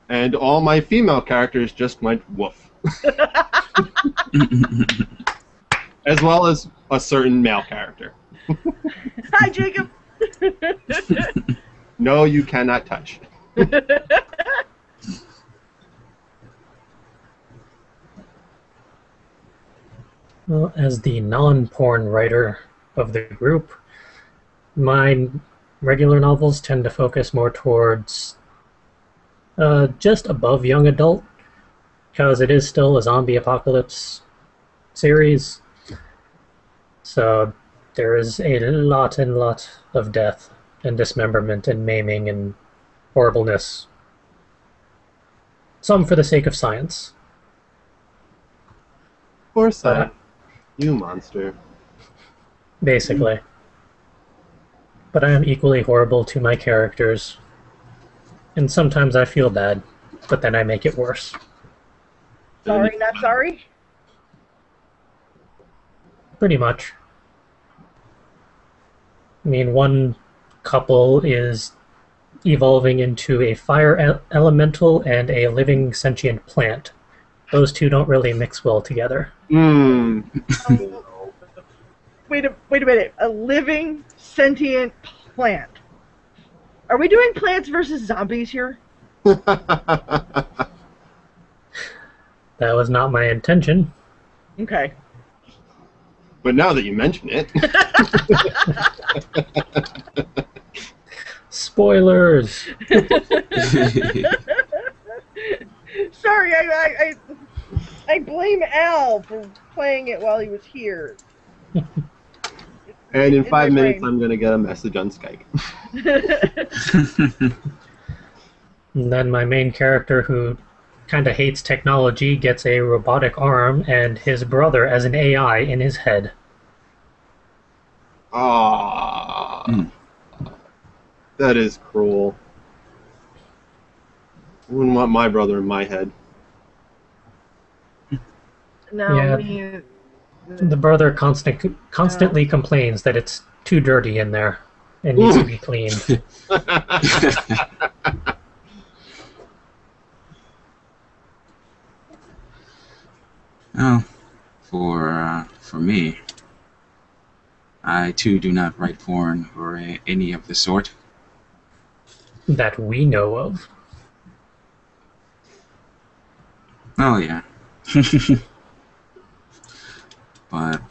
And all my female characters just went woof. As well as a certain male character. Hi, Jacob! No, you cannot touch. Well, as the non-porn writer of the group, my regular novels tend to focus more towards just above young adult, because it is still a zombie apocalypse series. So there is a lot and lot of death and dismemberment and maiming and horribleness. Some for the sake of science. Poor son. You monster. Basically. But I am equally horrible to my characters. And sometimes I feel bad, but then I make it worse. Sorry, not sorry? Pretty much. I mean, one couple is evolving into a fire elemental and a living sentient plant. Those two don't really mix well together. Hmm. Wait a minute. A living, sentient plant. Are we doing Plants versus Zombies here? That was not my intention. Okay. But now that you mention it, Spoilers! Sorry, I blame Al for playing it while he was here. and in 5 my minutes brain. I'm going to get a message on Skype. And then my main character, who kind of hates technology, gets a robotic arm and his brother as an AI in his head. Ah, that is cruel. I wouldn't want my brother in my head. No, Yeah. The brother constantly complains that it's too dirty in there and needs to be cleaned. Oh, for me, I too do not write porn or any of the sort. That we know of. Oh yeah. But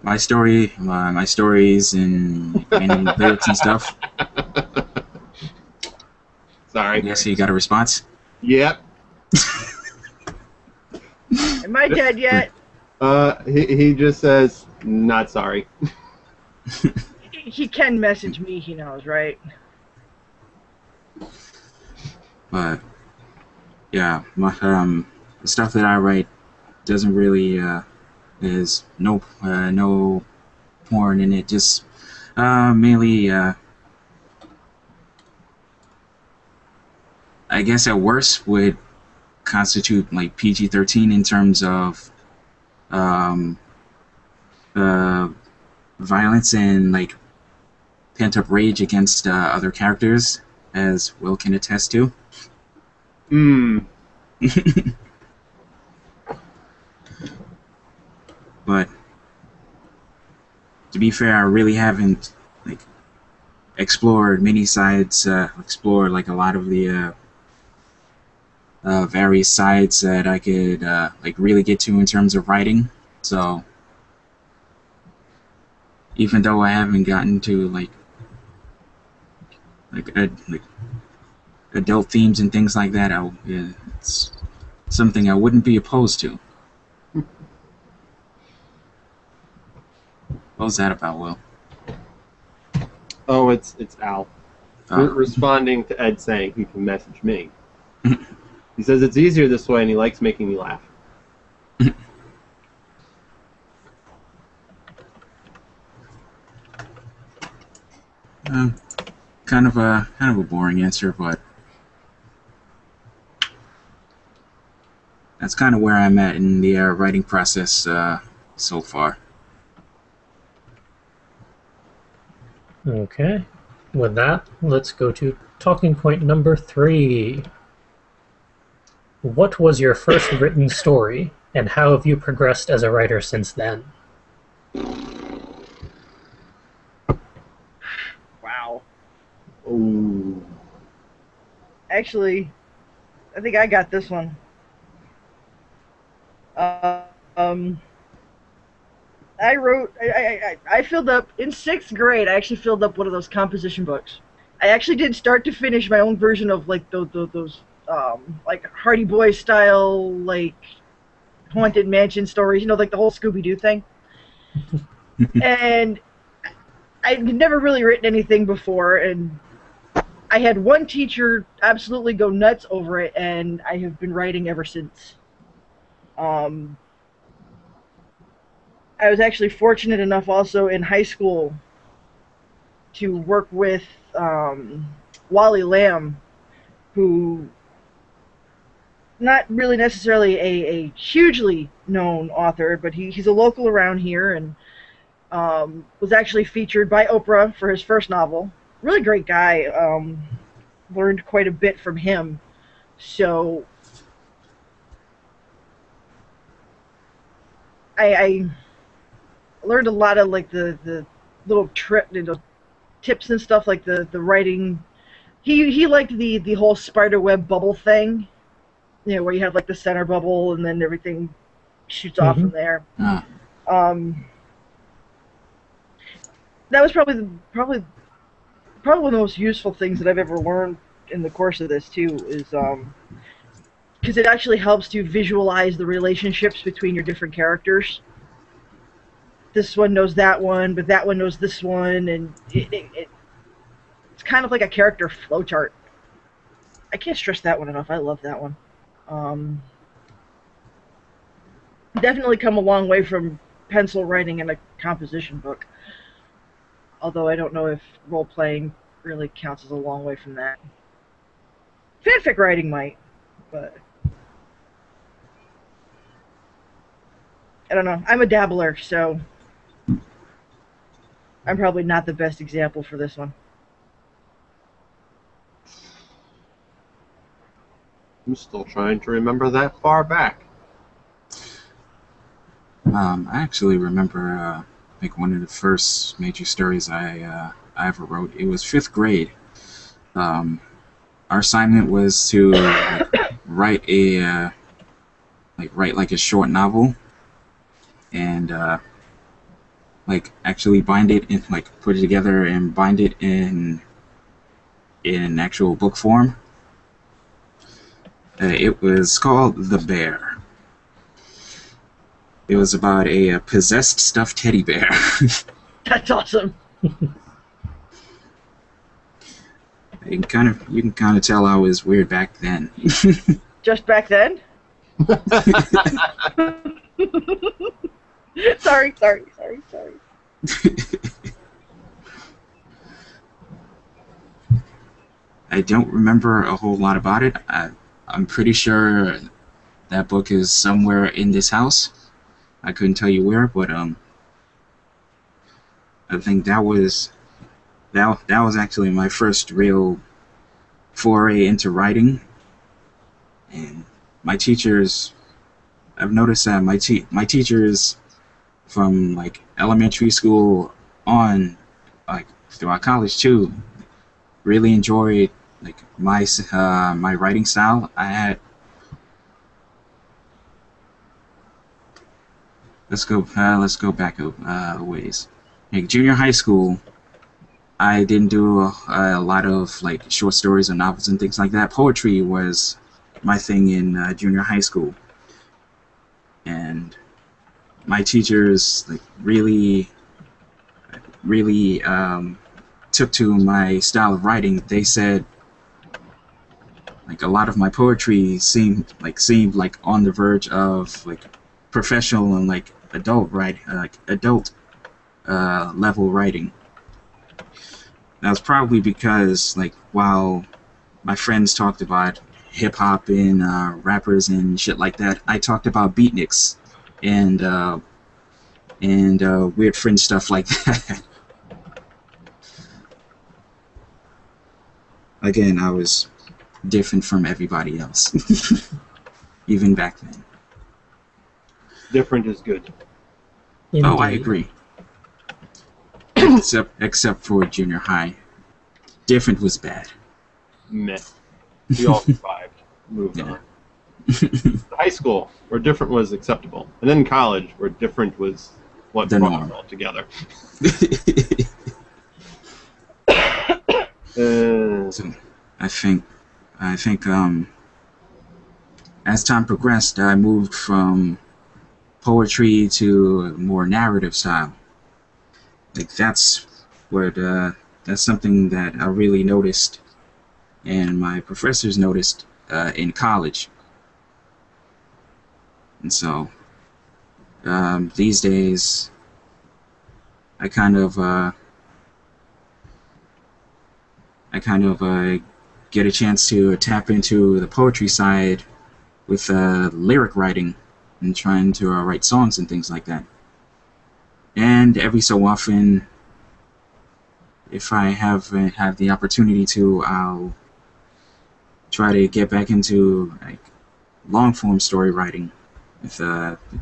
my stories and lyrics and stuff. Sorry. Yes, you got a response? Yep. Am I dead yet? He just says, not sorry. He can message me, he knows, right? But yeah, the stuff that I write doesn't really there's no porn in it. Just mainly I guess at worst would constitute like PG-13 in terms of violence and like pent-up rage against other characters, as Will can attest to. But to be fair, I really haven't like explored many sides, explored like a lot of the various sides that I could like really get to in terms of writing. So even though I haven't gotten to like adult themes and things like that, it's something I wouldn't be opposed to. What was that about, Will? Oh, it's Al. Responding to Ed saying he can message me. He says it's easier this way and he likes making me laugh. Kind of a boring answer, but that's kind of where I'm at in the writing process so far. Okay. With that, let's go to talking point number 3. What was your first written story, and how have you progressed as a writer since then? Wow. Ooh. Actually, I think I got this one. I filled up, in 6th grade, I actually filled up one of those composition books. I actually did start to finish my own version of, like, those like, Hardy Boys style, like, Haunted Mansion stories, you know, like the whole Scooby-Doo thing. And I'd never really written anything before, and I had one teacher absolutely go nuts over it, and I have been writing ever since. I was actually fortunate enough also in high school to work with Wally Lamb, who, not really necessarily a hugely known author, but he's a local around here, and was actually featured by Oprah for his first novel. Really great guy. Learned quite a bit from him. So I learned a lot of like the little tips and stuff, like the writing. He liked the whole spider web bubble thing, where you have like the center bubble and then everything shoots off Mm-hmm. from there. Ah, Um, that was probably one of the most useful things that I've ever learned in the course of this too, is because it actually helps to visualize the relationships between your different characters. This one knows that one, but that one knows this one, and it's kind of like a character flowchart. I can't stress that one enough. I love that one. Um, Definitely come a long way from pencil writing in a composition book. Although I don't know if role playing really counts as a long way from that. Fanfic writing might, but I don't know. I'm a dabbler, so I'm probably not the best example for this one. I'm still trying to remember that far back. I actually remember like one of the first major stories I ever wrote. It was 5th grade. Um, our assignment was to write like a short novel, and like actually bind it in, like put it together and bind it in actual book form. It was called The Bear. It was about a possessed stuffed teddy bear. That's awesome. You can kind of tell I was weird back then. Just back then? Sorry. I don't remember a whole lot about it. I'm pretty sure that book is somewhere in this house. I couldn't tell you where, but I think that was actually my first real foray into writing. And my teachers, I've noticed that my teachers from like elementary school on, like throughout college too, really enjoyed like my writing style. I had let's go back a ways. Like junior high school, I didn't do a lot of like short stories or novels and things like that. Poetry was my thing in junior high school, and my teachers like really took to my style of writing. They said like a lot of my poetry seemed like on the verge of like professional and like adult level writing. That's probably because like while my friends talked about hip hop and rappers and shit like that, I talked about beatniks and weird fringe stuff like that. Again, I was different from everybody else, even back then. Different is good. Indeed. Oh, I agree. Except for junior high, different was bad. Meh. We all survived. Moved Yeah. on. High school, where different was acceptable. And then college, where different was what The brought norm. us all together. So, I think as time progressed, I moved from poetry to a more narrative style. Like that's something that I really noticed, and my professors noticed in college. And so these days, I kind of get a chance to tap into the poetry side with lyric writing and trying to write songs and things like that. And every so often, if I have the opportunity to, try to get back into like long form story writing with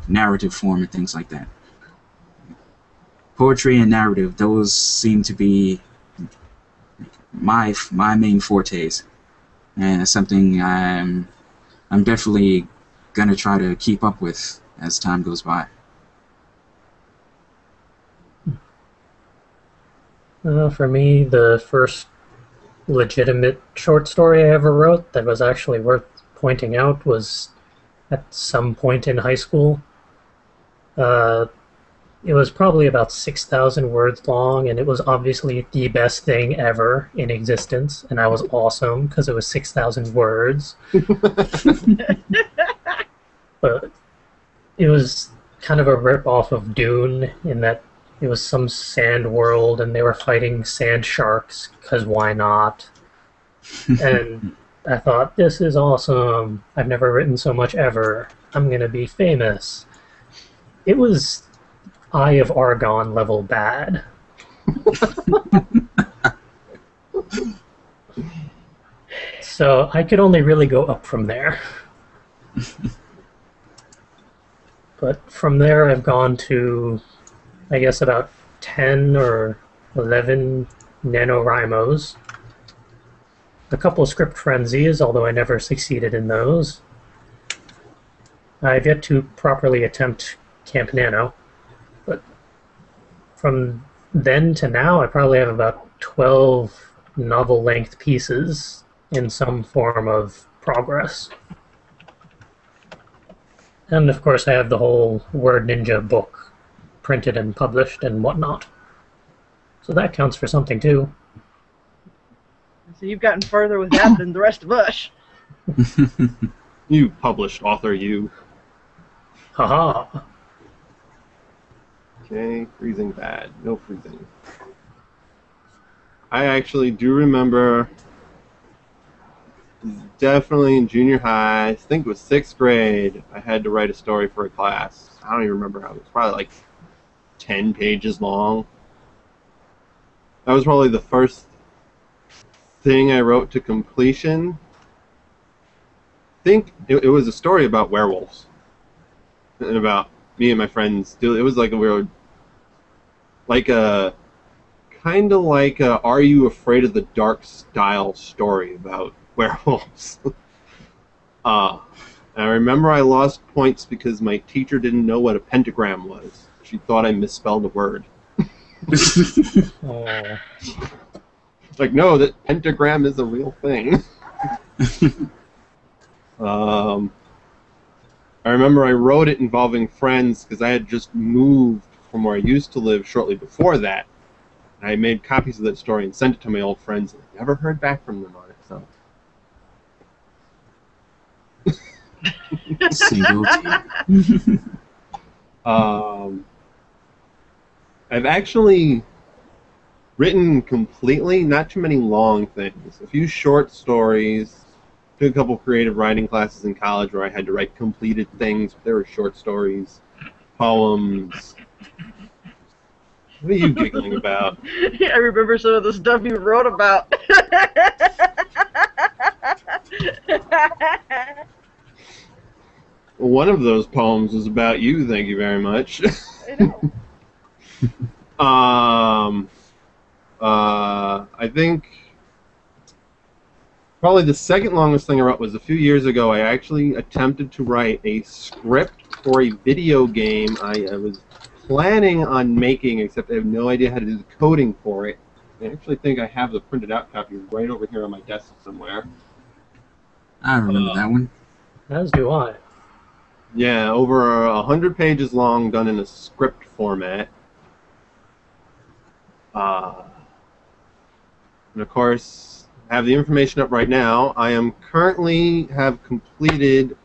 narrative form and things like that. Poetry and narrative, those seem to be my main fortes, and it's something I'm definitely gonna try to keep up with as time goes by. For me, the first legitimate short story I ever wrote that was actually worth pointing out was at some point in high school. Uh, it was probably about 6,000 words long, and it was obviously the best thing ever in existence, and I was awesome because it was 6,000 words. But it was kind of a rip-off of Dune in that it was some sand world, and they were fighting sand sharks, because why not? And I thought, this is awesome. I've never written so much ever. I'm going to be famous. It was Eye of Argon level bad. So I could only really go up from there. But from there I've gone to, I guess, about 10 or 11 NaNoWriMos. A couple of script frenzies, although I never succeeded in those. I've yet to properly attempt Camp Nano, but from then to now I probably have about 12 novel-length pieces in some form of progress. And of course I have the whole Word Ninja book printed and published and whatnot. So that counts for something too. So you've gotten further with that than the rest of us. You published author, you. Haha. Okay, freezing bad. No freezing. I actually do remember, definitely in junior high, I think it was 6th grade, I had to write a story for a class. I don't even remember how. It was probably like 10 pages long. That was probably the first thing I wrote to completion. I think it was a story about werewolves. And about me and my friends. It was like a weird, like a, kind of like a Are You Afraid of the Dark style story about werewolves. And I remember I lost points because my teacher didn't know what a pentagram was. She thought I misspelled a word. Oh. Like, no, that pentagram is a real thing. I remember I wrote it involving friends because I had just moved from where I used to live shortly before that. And I made copies of that story and sent it to my old friends, and I never heard back from them on it, so. Single team. I've actually written completely, not too many long things. A few short stories. Took a couple creative writing classes in college where I had to write completed things. There were short stories, poems. What are you giggling about? I remember some of the stuff you wrote about. One of those poems was about you, thank you very much. I know. I think probably the second longest thing I wrote was a few years ago. I actually attempted to write a script for a video game I was planning on making, except I have no idea how to do the coding for it. I actually think I have the printed out copy right over here on my desk somewhere. I remember that one. As do I. Yeah, over 100 pages long, done in a script format. And of course, I have the information up right now. I am currently have completed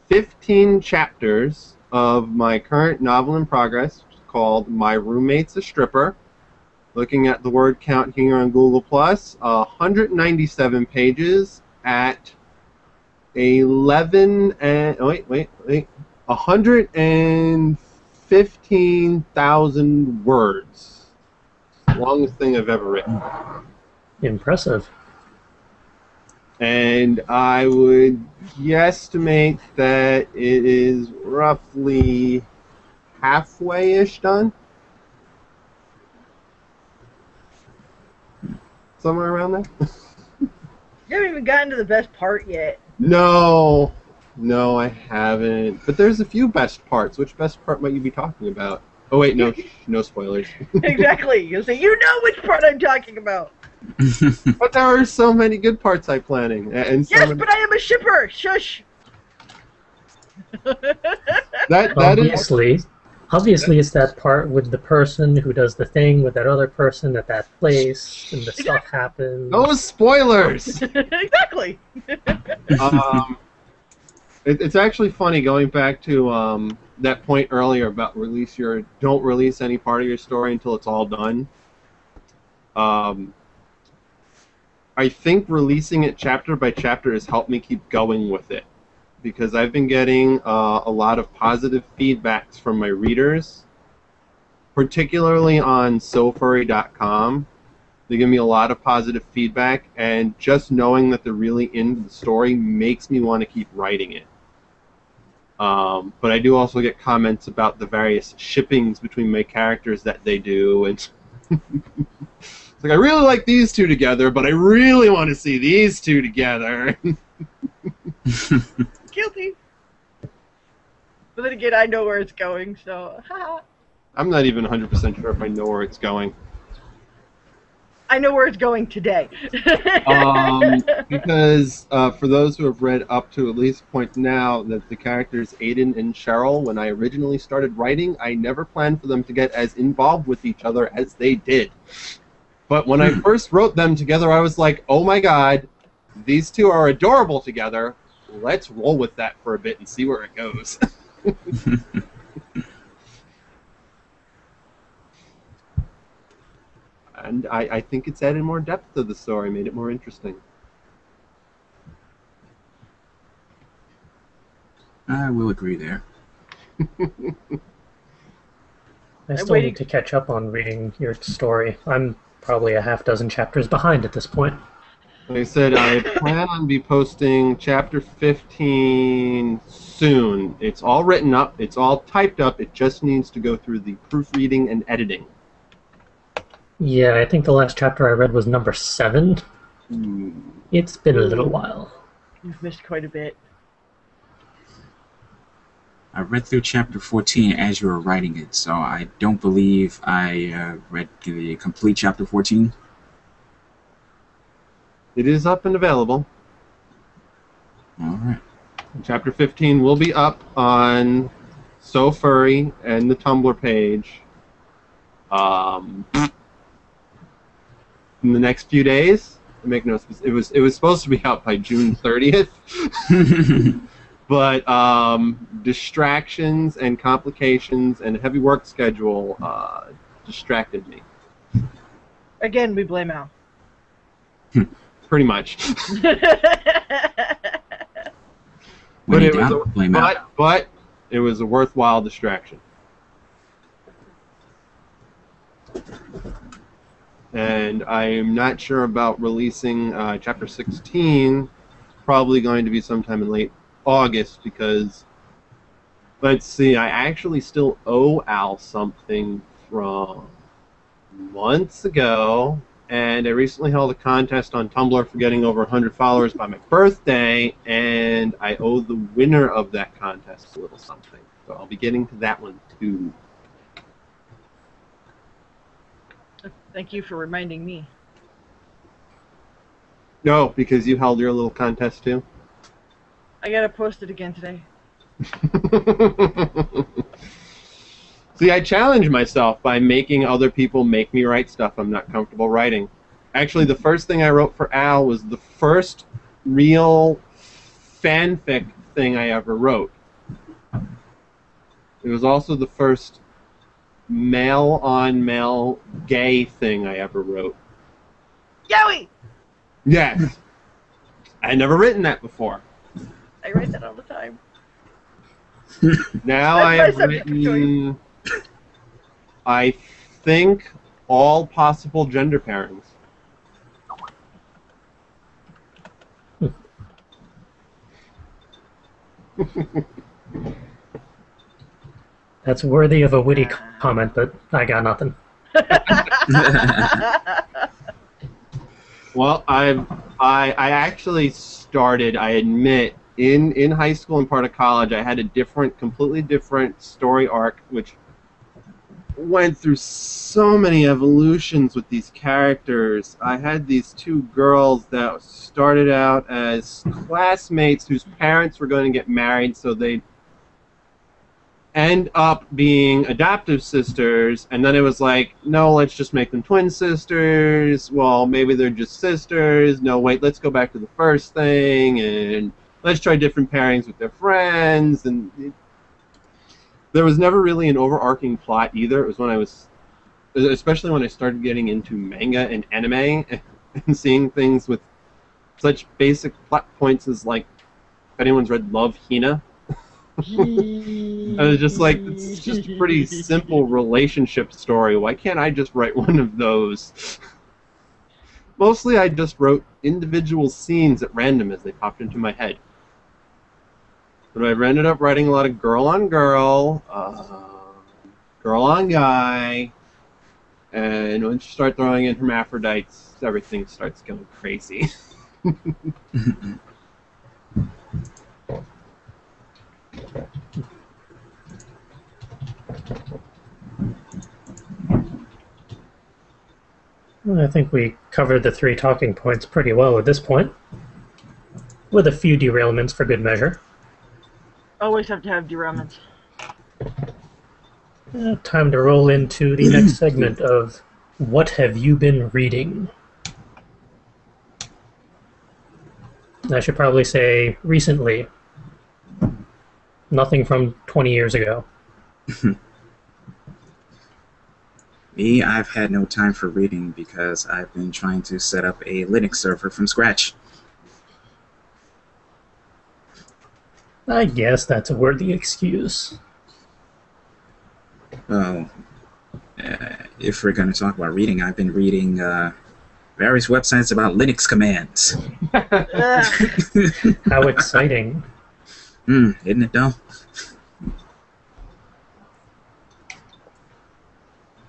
15 chapters of my current novel in progress, which is called My Roommate's a Stripper. Looking at the word count here on Google+, 197 pages at 11 and 115,000 words. Longest thing I've ever written. Impressive. And I would guesstimate that it is roughly halfway-ish done. Somewhere around there. You haven't even gotten to the best part yet. No, I haven't. But there's a few best parts. Which best part might you be talking about? Oh wait, no, no spoilers. Exactly. You'll say, you know which part I'm talking about. But there are so many good parts I'm planning, and so Yes, many... but I am a shipper. Shush. that is Obviously, it's that part with the person who does the thing with that other person at that place, and the stuff happens. no spoilers. Exactly. It's actually funny going back to that point earlier about don't release any part of your story until it's all done. I think releasing it chapter by chapter has helped me keep going with it, because I've been getting a lot of positive feedbacks from my readers, particularly on SoFurry.com. They give me a lot of positive feedback, and just knowing that they're really into the story makes me want to keep writing it. But I do also get comments about the various shippings between my characters that they do, and it's like, I really like these two together, but I really want to see these two together. Guilty. But then again, I know where it's going, so haha. I'm not even 100% sure if I know where it's going. I know where it's going today. Because for those who have read up to at least point now, that the characters Aiden and Cheryl, when I originally started writing, I never planned for them to get as involved with each other as they did. But when I first wrote them together, I was like, oh my god, these two are adorable together. Let's roll with that for a bit and see where it goes. And I think it's added more depth to the story, made it more interesting. I will agree there. I still need to catch up on reading your story. I'm probably a half dozen chapters behind at this point. Like I said, I plan on be posting chapter 15 soon. It's all written up, it's all typed up, it just needs to go through the proofreading and editing. Yeah, I think the last chapter I read was number 7. It's been a little while. You've missed quite a bit. I read through chapter 14 as you were writing it, so I don't believe I read the complete chapter 14. It is up and available. Alright. Chapter 15 will be up on SoFurry and the Tumblr page in the next few days. Make no, it was supposed to be out by June 30th. But distractions and complications and a heavy work schedule distracted me. Again, we blame Al. Pretty much. When But you down, blame Al. but it was a worthwhile distraction. And I am not sure about releasing chapter 16. Probably going to be sometime in late August, because, let's see, I actually still owe Al something from months ago, and I recently held a contest on Tumblr for getting over 100 followers by my birthday, and I owe the winner of that contest a little something. So I'll be getting to that one too. Thank you for reminding me. No, because you held your little contest too. I gotta post it again today. See, I challenge myself by making other people make me write stuff I'm not comfortable writing. Actually, the first thing I wrote for Al was the first real fanfic thing I ever wrote. It was also the first male-on-male gay thing I ever wrote. Yowie! Yes. I had never written that before. I write that all the time. Now I have written, I think, all possible gender pairings. That's worthy of a witty comment, but I got nothing. Well, I actually started, I admit, in high school and part of college, I had a completely different story arc, which went through so many evolutions with these characters. I had these two girls that started out as classmates whose parents were going to get married, so they end up being adoptive sisters, and then it was like, no, let's just make them twin sisters. Well, maybe they're just sisters. No, wait, let's go back to the first thing, and let's try different pairings with their friends. And there was never really an overarching plot either. It was when I was, especially when I started getting into manga and anime and seeing things with such basic plot points as, like, if anyone's read Love, Hina, I was just like, it's just a pretty simple relationship story. Why can't I just write one of those? Mostly I just wrote individual scenes at random as they popped into my head. But I've ended up writing a lot of girl on girl, girl on guy, and once you start throwing in hermaphrodites, everything starts going crazy. I think we covered the 3 talking points pretty well at this point, with a few derailments for good measure. Always have to have derailments. Time to roll into the next segment of What Have You Been Reading? I should probably say recently. Nothing from 20 years ago. Me, I've had no time for reading because I've been trying to set up a Linux server from scratch. I guess that's a worthy excuse. Well, if we're going to talk about reading, I've been reading various websites about Linux commands. How exciting. Isn't it though?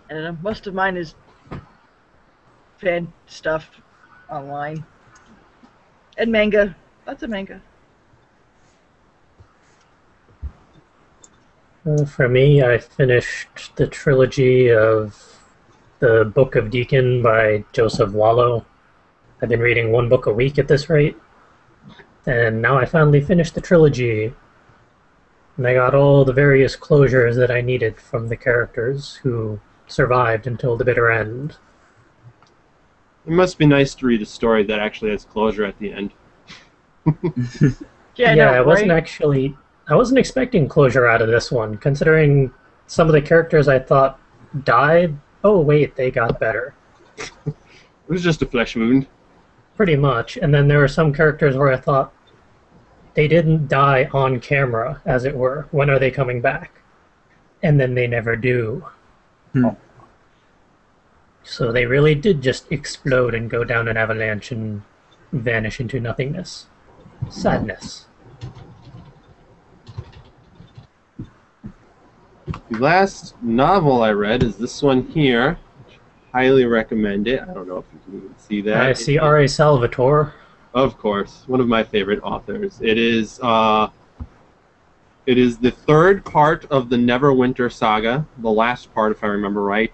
And most of mine is fan stuff online. And manga. Lots of manga. For me, I finished the trilogy of the Book of Deacon by Joseph Wallow. I've been reading 1 book a week at this rate. And now I finally finished the trilogy. And I got all the various closures that I needed from the characters who survived until the bitter end. It must be nice to read a story that actually has closure at the end. Yeah, I wasn't expecting closure out of this one, considering some of the characters I thought died. Oh wait, they got better. It was just a flesh wound. Pretty much. And then there were some characters where I thought they didn't die on camera, as it were. When are they coming back? And then they never do. So they really did just explode and go down an avalanche and vanish into nothingness. Sadness. The last novel I read is this one here. Highly recommend it. I don't know if you can even see that. I see R.A. Salvatore. Of course, one of my favorite authors. It is the 3rd part of the Neverwinter saga, the last part, if I remember right.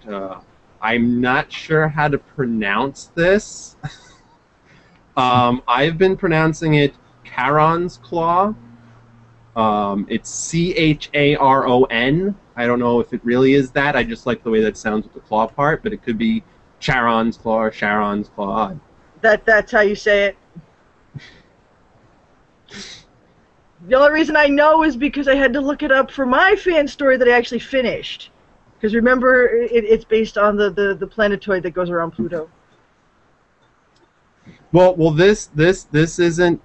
I'm not sure how to pronounce this. I've been pronouncing it Charon's Claw. It's Charon. I don't know if it really is that. I just like the way that sounds with the claw part, but it could be Charon's Claw or Charon's Claw. That's how you say it. The only reason I know is because I had to look it up for my fan story that I actually finished. Because remember, it's based on the planetoid that goes around Pluto. Well, this isn't.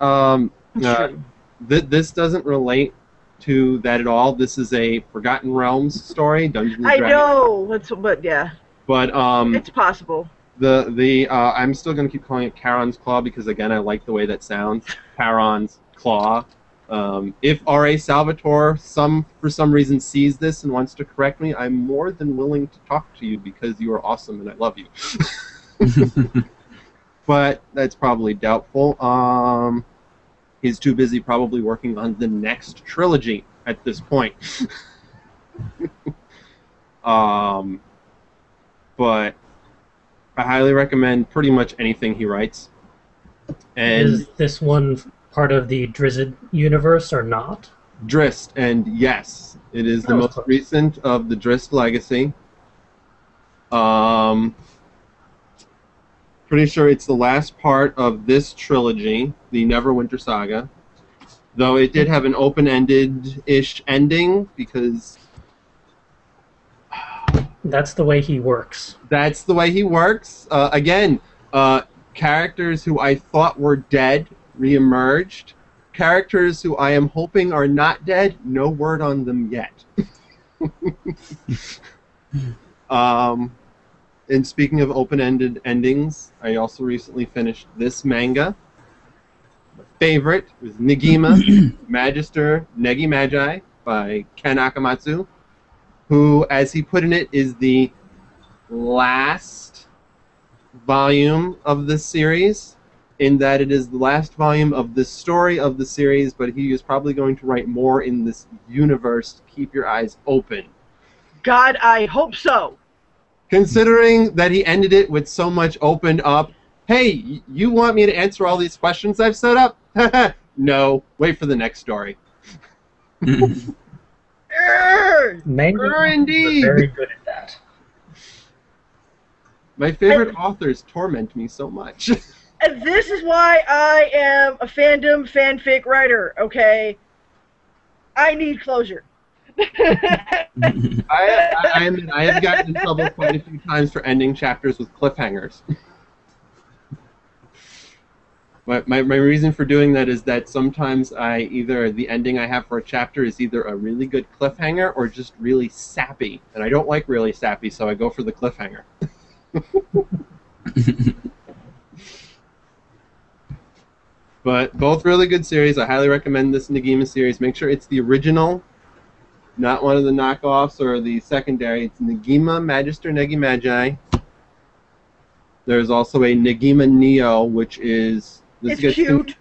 This doesn't relate to that at all. This is a Forgotten Realms story, Dungeons and Dragons. I know, but yeah. But it's possible. I'm still gonna keep calling it Charon's Claw because again I like the way that sounds. Charon's Claw. If R.A. Salvatore for some reason sees this and wants to correct me, I'm more than willing to talk to you because you are awesome and I love you. But that's probably doubtful. He's too busy probably working on the next trilogy at this point. But I highly recommend pretty much anything he writes. And Is this one part of the Drizzt universe or not? Drizzt, and yes, it is the That was most close. recent of the Drizzt legacy. Pretty sure it's the last part of this trilogy, the Neverwinter Saga. Though it did have an open-ended-ish ending, because That's the way he works. that's the way he works. Again, characters who I thought were dead reemerged. Characters who I am hoping are not dead, no word on them yet. And speaking of open-ended endings, I also recently finished this manga. My favorite was Negima, Magister Negi Magi by Ken Akamatsu, who, as he put in it, is the last volume of this series, in that it is the last volume of the story of the series, but he is probably going to write more in this universe. Keep your eyes open. God, I hope so. Considering that he ended it with so much opened up, hey, you want me to answer all these questions I've set up? No, wait for the next story. Urgh! Manga authors Indeed. are very good at that. My favorite authors torment me so much. And this is why I am a fandom fanfic writer, okay? I need closure. I have gotten in trouble quite a few times for ending chapters with cliffhangers. But my reason for doing that is that sometimes the ending I have for a chapter is either a really good cliffhanger or just really sappy. And I don't like really sappy, so I go for the cliffhanger. But both really good series. I highly recommend this Negima series. Make sure it's the original, not one of the knockoffs or the secondary. It's Negima Magister Negi Magi. There's also a Negima Neo, which is... It's cute.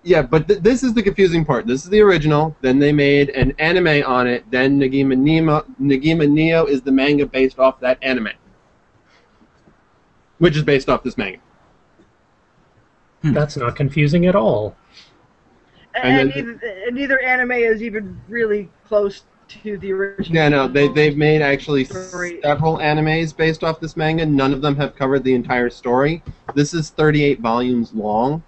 Yeah, but this is the confusing part. This is the original. Then they made an anime on it. Then Negima Neo is the manga based off that anime, which is based off this manga. That's not confusing at all. And neither anime is even really close to the original. Yeah, no, they've made actually Story. several animes based off this manga. None of them have covered the entire story. This is 38 volumes long,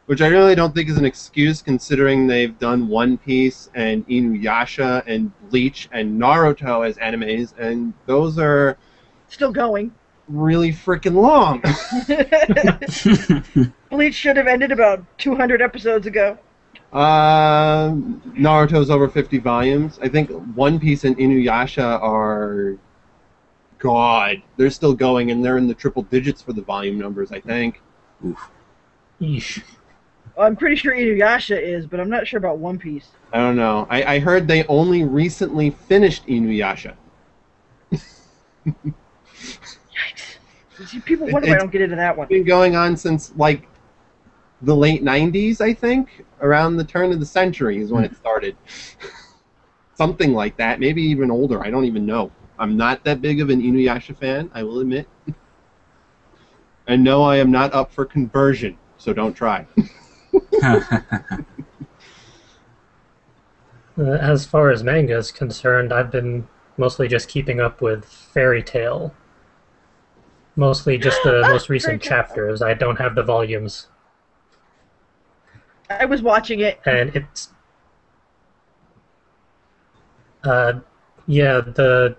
which I really don't think is an excuse considering they've done One Piece and Inuyasha and Bleach and Naruto as animes, and those are Still going. really freaking long. Bleach should have ended about 200 episodes ago. Naruto's over 50 volumes. I think One Piece and Inuyasha are... God, they're still going, and they're in the triple digits for the volume numbers, I think. Oof. Yeesh. Well, I'm pretty sure Inuyasha is, but I'm not sure about One Piece. I don't know. I heard they only recently finished Inuyasha. Yikes. See, people wonder why I don't get into that one. It's been going on since, like, the late 90s, I think. Around the turn of the century is when it started. Something like that. Maybe even older. I don't even know. I'm not that big of an Inuyasha fan, I will admit. And no, I am not up for conversion, so don't try. As far as manga is concerned, I've been mostly just keeping up with Fairy Tail. Mostly just the most recent Fairy Tail. chapters. I don't have the volumes. I was watching it. And it's... yeah, the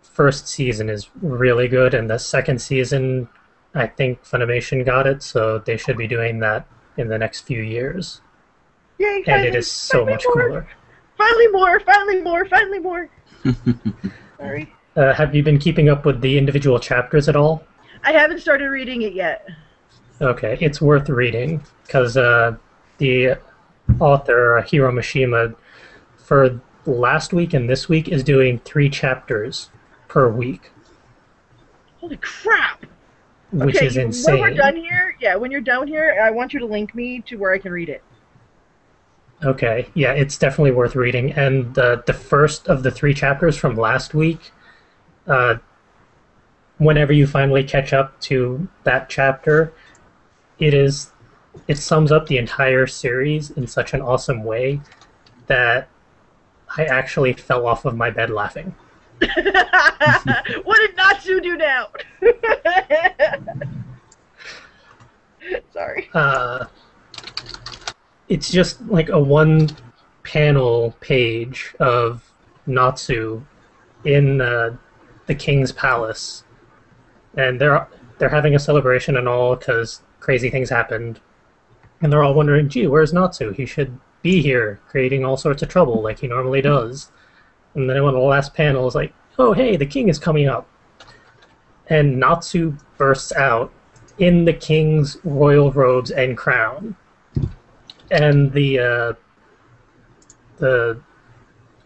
first season is really good, and the second season, I think Funimation got it, so they should be doing that in the next few years. Yay, And it is so much cooler. Finally more, finally more, finally more. Sorry. Have you been keeping up with the individual chapters at all? I haven't started reading it yet. Okay, it's worth reading, because the author, Hiro Mishima, for last week and this week is doing 3 chapters per week, Holy crap! which Okay, is when insane. we're done here, when you're done here, I want you to link me to where I can read it. Okay, yeah, it's definitely worth reading. And the first of the 3 chapters from last week, whenever you finally catch up to that chapter, it sums up the entire series in such an awesome way that I actually fell off of my bed laughing. What did Natsu do now? Sorry. It's just like a 1-panel page of Natsu in the king's palace, and they're having a celebration and all because crazy things happened, and they're all wondering, gee, where's Natsu? He should be here creating all sorts of trouble like he normally does. And then one of the last panels, like, oh hey, the king is coming up, and Natsu bursts out in the king's royal robes and crown. And the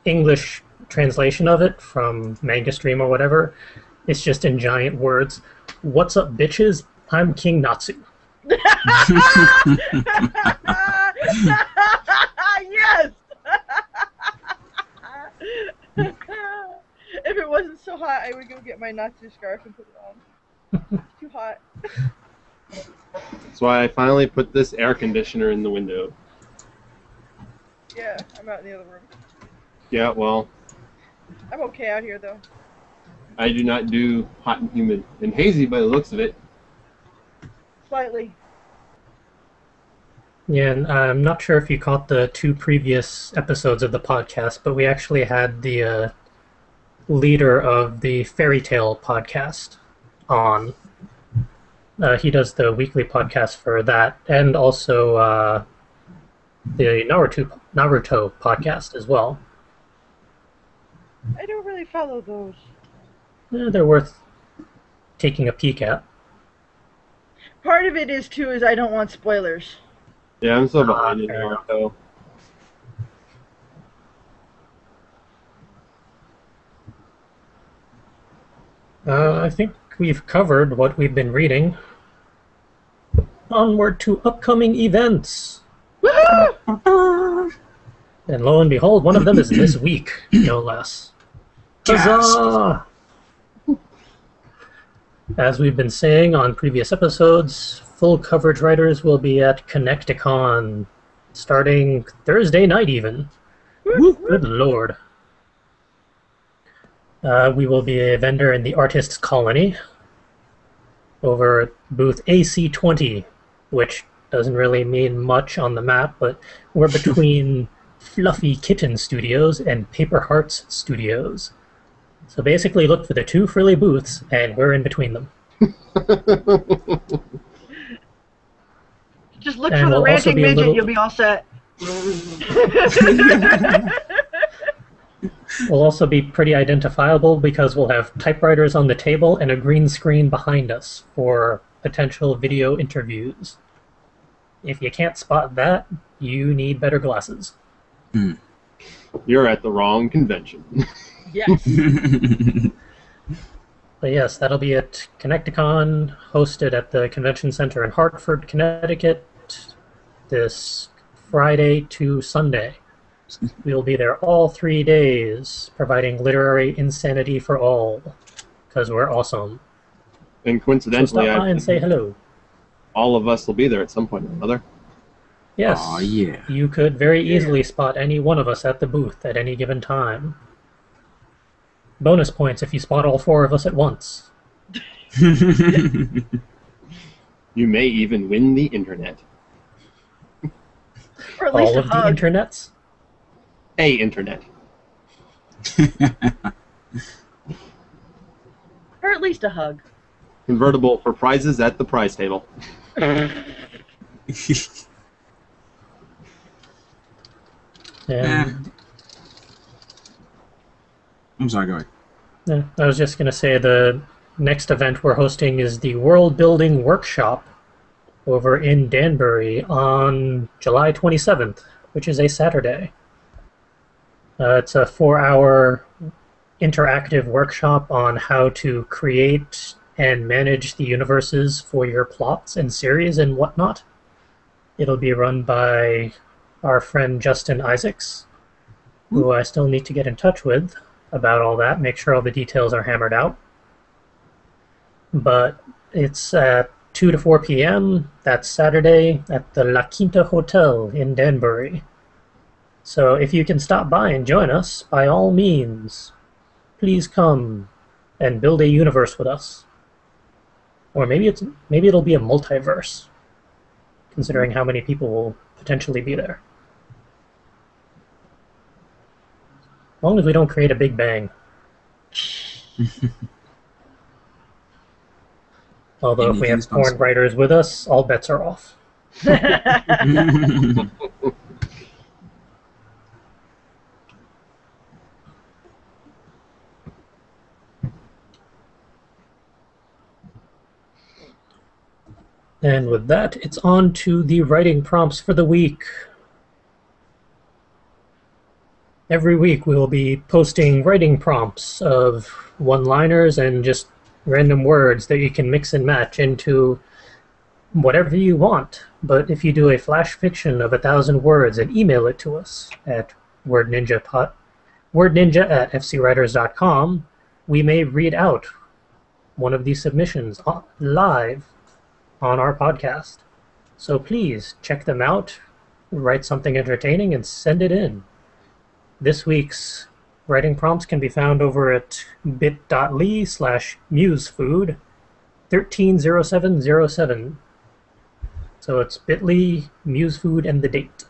English translation of it from MangaStream or whatever, it's just in giant words. What's up, bitches? I'm King Natsu. Yes! If it wasn't so hot, I would go get my Natsu scarf and put it on. It's too hot. That's why I finally put this air conditioner in the window. Yeah, I'm out in the other room. Yeah, well, I'm okay out here, though. I do not do hot and humid and hazy by the looks of it. Slightly. Yeah, and I'm not sure if you caught the 2 previous episodes of the podcast, but we actually had the leader of the Fairy Tale podcast on. He does the weekly podcast for that, and also the Naruto podcast as well. I don't really follow those. They're worth taking a peek at. Part of it is, too, is I don't want spoilers. Yeah, I'm so behind in fair enough. Naruto. I think we've covered what we've been reading. Onward to upcoming events. Woohoo! And lo and behold, one of them is this week, no less. Huzzah! As we've been saying on previous episodes, full coverage writers will be at Connecticon starting Thursday night even. Good lord. We will be a vendor in the Artists Colony over at booth AC20, which doesn't really mean much on the map, but we're between Fluffy Kitten Studios and Paper Hearts Studios. So basically look for the 2 frilly booths, and we're in between them. Just look And for the we'll also ranting be a midget, little- you'll be all set. We'll also be pretty identifiable because we'll have typewriters on the table and a green screen behind us for potential video interviews. If you can't spot that, you need better glasses. You're at the wrong convention. Yes. But yes, that'll be at Connecticon, hosted at the Convention Center in Hartford, Connecticut, this Friday to Sunday. We'll be there all 3 days, providing literary insanity for all, because we're awesome. And So coincidentally, stop by and say hello. all of us will be there at some point or another. Yes, Aw, yeah. you could very easily spot any one of us at the booth at any given time. Bonus points if you spot all 4 of us at once. You may even win the internet. Or at least All a of the hug. internets? A internet. Or at least a hug. Convertible for prizes at the prize table. And I'm sorry, go ahead. I was just going to say the next event we're hosting is the World Building Workshop over in Danbury on July 27th, which is a Saturday. It's a 4-hour interactive workshop on how to create and manage the universes for your plots and series and whatnot. It'll be run by our friend Justin Isaacs, who I still need to get in touch with about all that, make sure all the details are hammered out. But it's at 2 to 4 p.m. That's Saturday at the La Quinta Hotel in Danbury. So if you can stop by and join us, by all means, please come and build a universe with us. Or maybe it'll be a multiverse, considering how many people will potentially be there. As long as we don't create a Big Bang. Although if we have porn writers with us, all bets are off. And with that, it's on to the writing prompts for the week. Every week we will be posting writing prompts of one-liners and just random words that you can mix and match into whatever you want. But if you do a flash fiction of 1,000 words and email it to us at wordninja@fcwriters.com, we may read out one of these submissions live on our podcast. So please check them out, write something entertaining, and send it in. This week's writing prompts can be found over at bit.ly/musefood 130707. So it's bit.ly, musefood, and the date.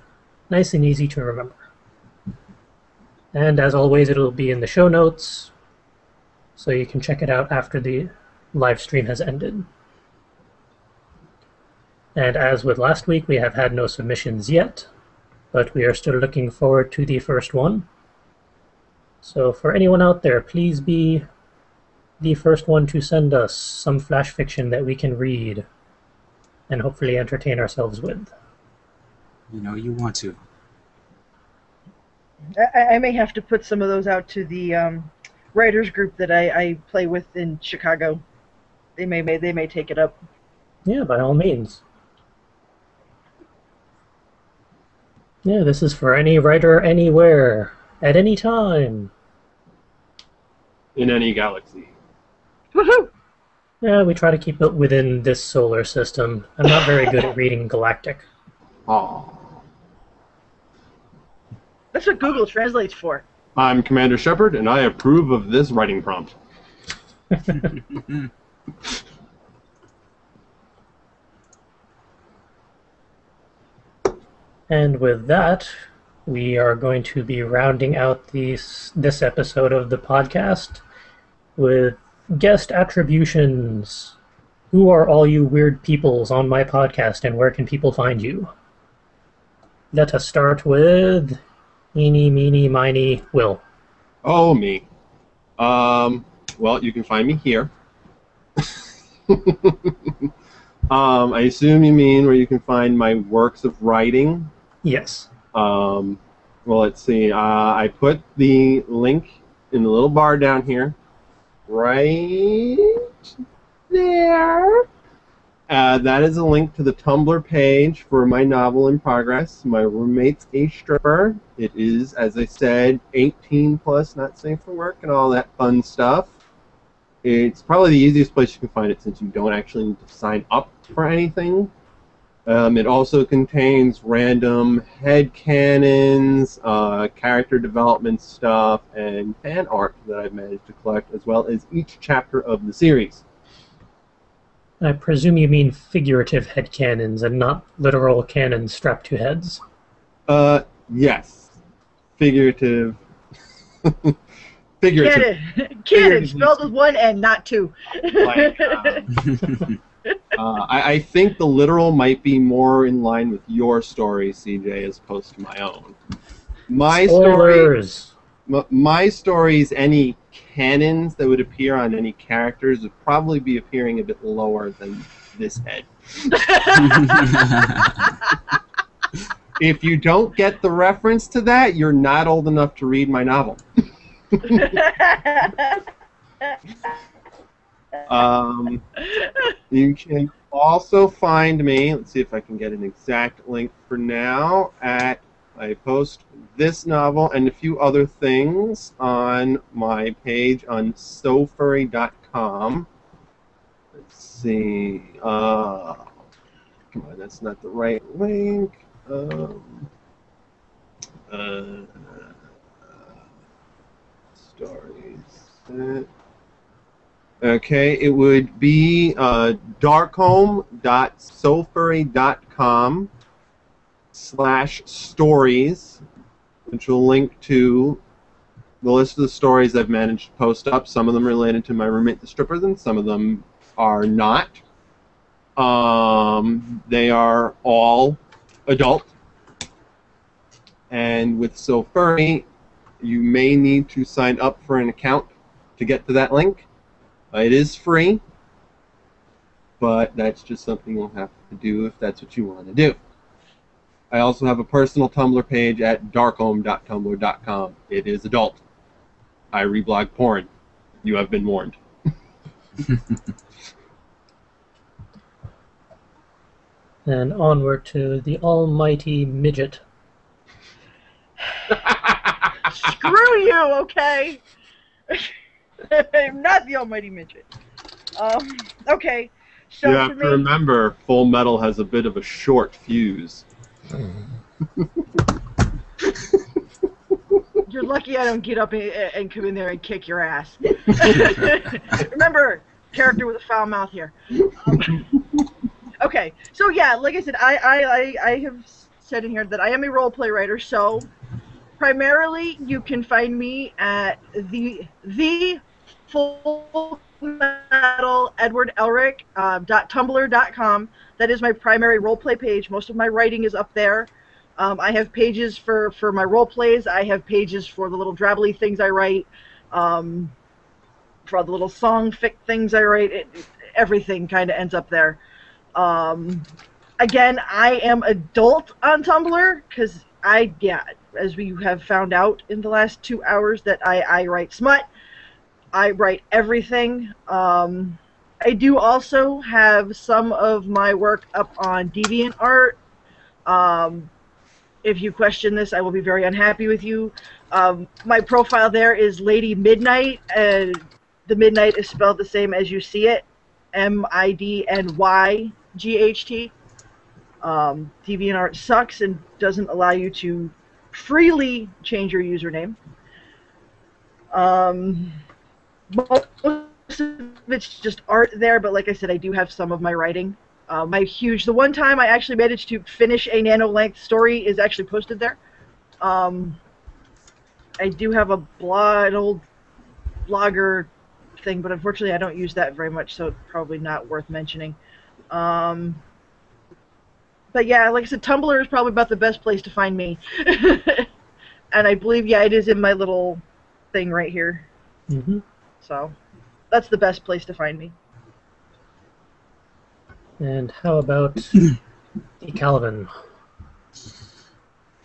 Nice and easy to remember. And as always, it'll be in the show notes, so you can check it out after the live stream has ended. And as with last week, we have had no submissions yet, but we are still looking forward to the first one. So for anyone out there, please be the first one to send us some flash fiction that we can read and hopefully entertain ourselves with. You know you want to. I may have to put some of those out to the writers group that I play with in Chicago. They may take it up. Yeah, by all means. Yeah, this is for any writer anywhere, at any time. In any galaxy. Woohoo! Yeah, we try to keep it within this solar system. I'm not very good at reading galactic. Aww. That's what Google translates for. I'm Commander Shepard, and I approve of this writing prompt. And with that, we are going to be rounding out this episode of the podcast with guest attributions. Who are all you weird peoples on my podcast, and where can people find you? Let us start with Eeny, Meeny, Miny, Will. Oh, me. Well, you can find me here. I assume you mean where you can find my works of writing. Yes. Well, let's see. I put the link in the little bar down here. Right there. That is a link to the Tumblr page for my novel in progress. My roommate's a stripper. It is, as I said, 18 plus, not safe for work, and all that fun stuff. It's probably the easiest place you can find it since you don't actually need to sign up for anything. It also contains random headcanons, character development stuff, and fan art that I've managed to collect, as well as each chapter of the series. I presume you mean figurative headcanons and not literal cannons strapped to heads. Yes. Figurative. Figurative. Cannon, spelled with one and not two. Like, I think the literal might be more in line with your story, CJ, as opposed to my own. Spoilers! My stories, any cannons that would appear on any characters would probably be appearing a bit lower than this head. If you don't get the reference to that, you're not old enough to read my novel. You can also find me, let's see if I can get an exact link for now, I post this novel and a few other things on my page on sofurry.com. Let's see. Come on, that's not the right link. Stories. Okay, it would be darkhome.sofurry.com/stories, which will link to the list of the stories I've managed to post up. Some of them related to my roommate the stripper, and some of them are not. They are all adult. And with SoFurry, you may need to sign up for an account to get to that link. It is free, but that's just something you'll have to do if that's what you want to do. I also have a personal Tumblr page at darkhome.tumblr.com. It is adult. I reblog porn. You have been warned. And onward to the almighty midget. Screw you, okay? I'm not the almighty midget. Okay, so You have for to me, remember, Full Metal has a bit of a short fuse. you're lucky I don't get up and come in there and kick your ass. Remember, character with a foul mouth here. Okay, so yeah, like I said, I have said in here that I am a roleplay writer, so primarily you can find me at the Full Metal Edward Elric .tumblr.com. That is my primary roleplay page. Most of my writing is up there. I have pages for my roleplays. I have pages for the little drabbly things I write, for the little song fic things I write. Everything kind of ends up there. Again, I am adult on Tumblr because as we have found out in the last 2 hours, that I write smut. I write everything. I do also have some of my work up on DeviantArt. If you question this, I will be very unhappy with you. My profile there is Lady Midnight, and the Midnight is spelled the same as you see it, MIDNYGHT. DeviantArt sucks and doesn't allow you to freely change your username. Most of it's just art there, but like I said, I do have some of my writing. The one time I actually managed to finish a nano-length story is actually posted there. I do have an old blogger thing, but unfortunately I don't use that very much, so it's probably not worth mentioning. But yeah, like I said, Tumblr is probably about the best place to find me. And I believe, yeah, it is in my little thing right here. Mm-hmm. So that's the best place to find me. And how about the Calvin?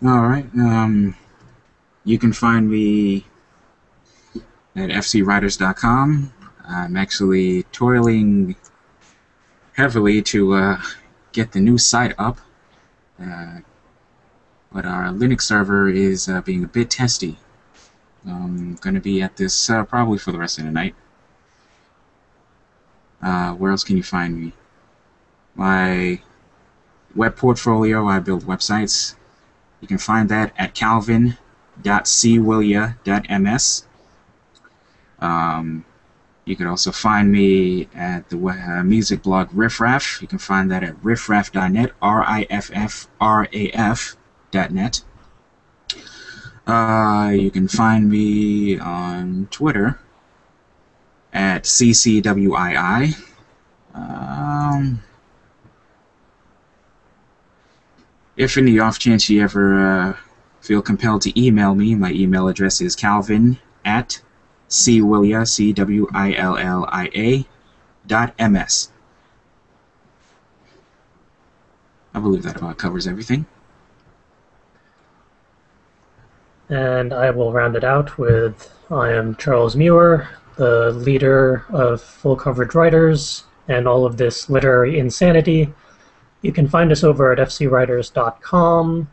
Alright, you can find me at fcwriters.com. I'm actually toiling heavily to get the new site up, but our Linux server is being a bit testy. I'm going to be at this probably for the rest of the night. Where else can you find me? My web portfolio, I build websites. You can find that at calvin.cwillia.ms. You can also find me at the music blog Riffraff. You can find that at riffraff.net, riffraf.net. You can find me on Twitter at ccwii. If in the off chance you ever feel compelled to email me, my email address is calvin@cwillia.ms. I believe that about covers everything. And I will round it out with I am Charles Muir, the leader of Full Coverage Writers and all of this literary insanity. You can find us over at fcwriters.com,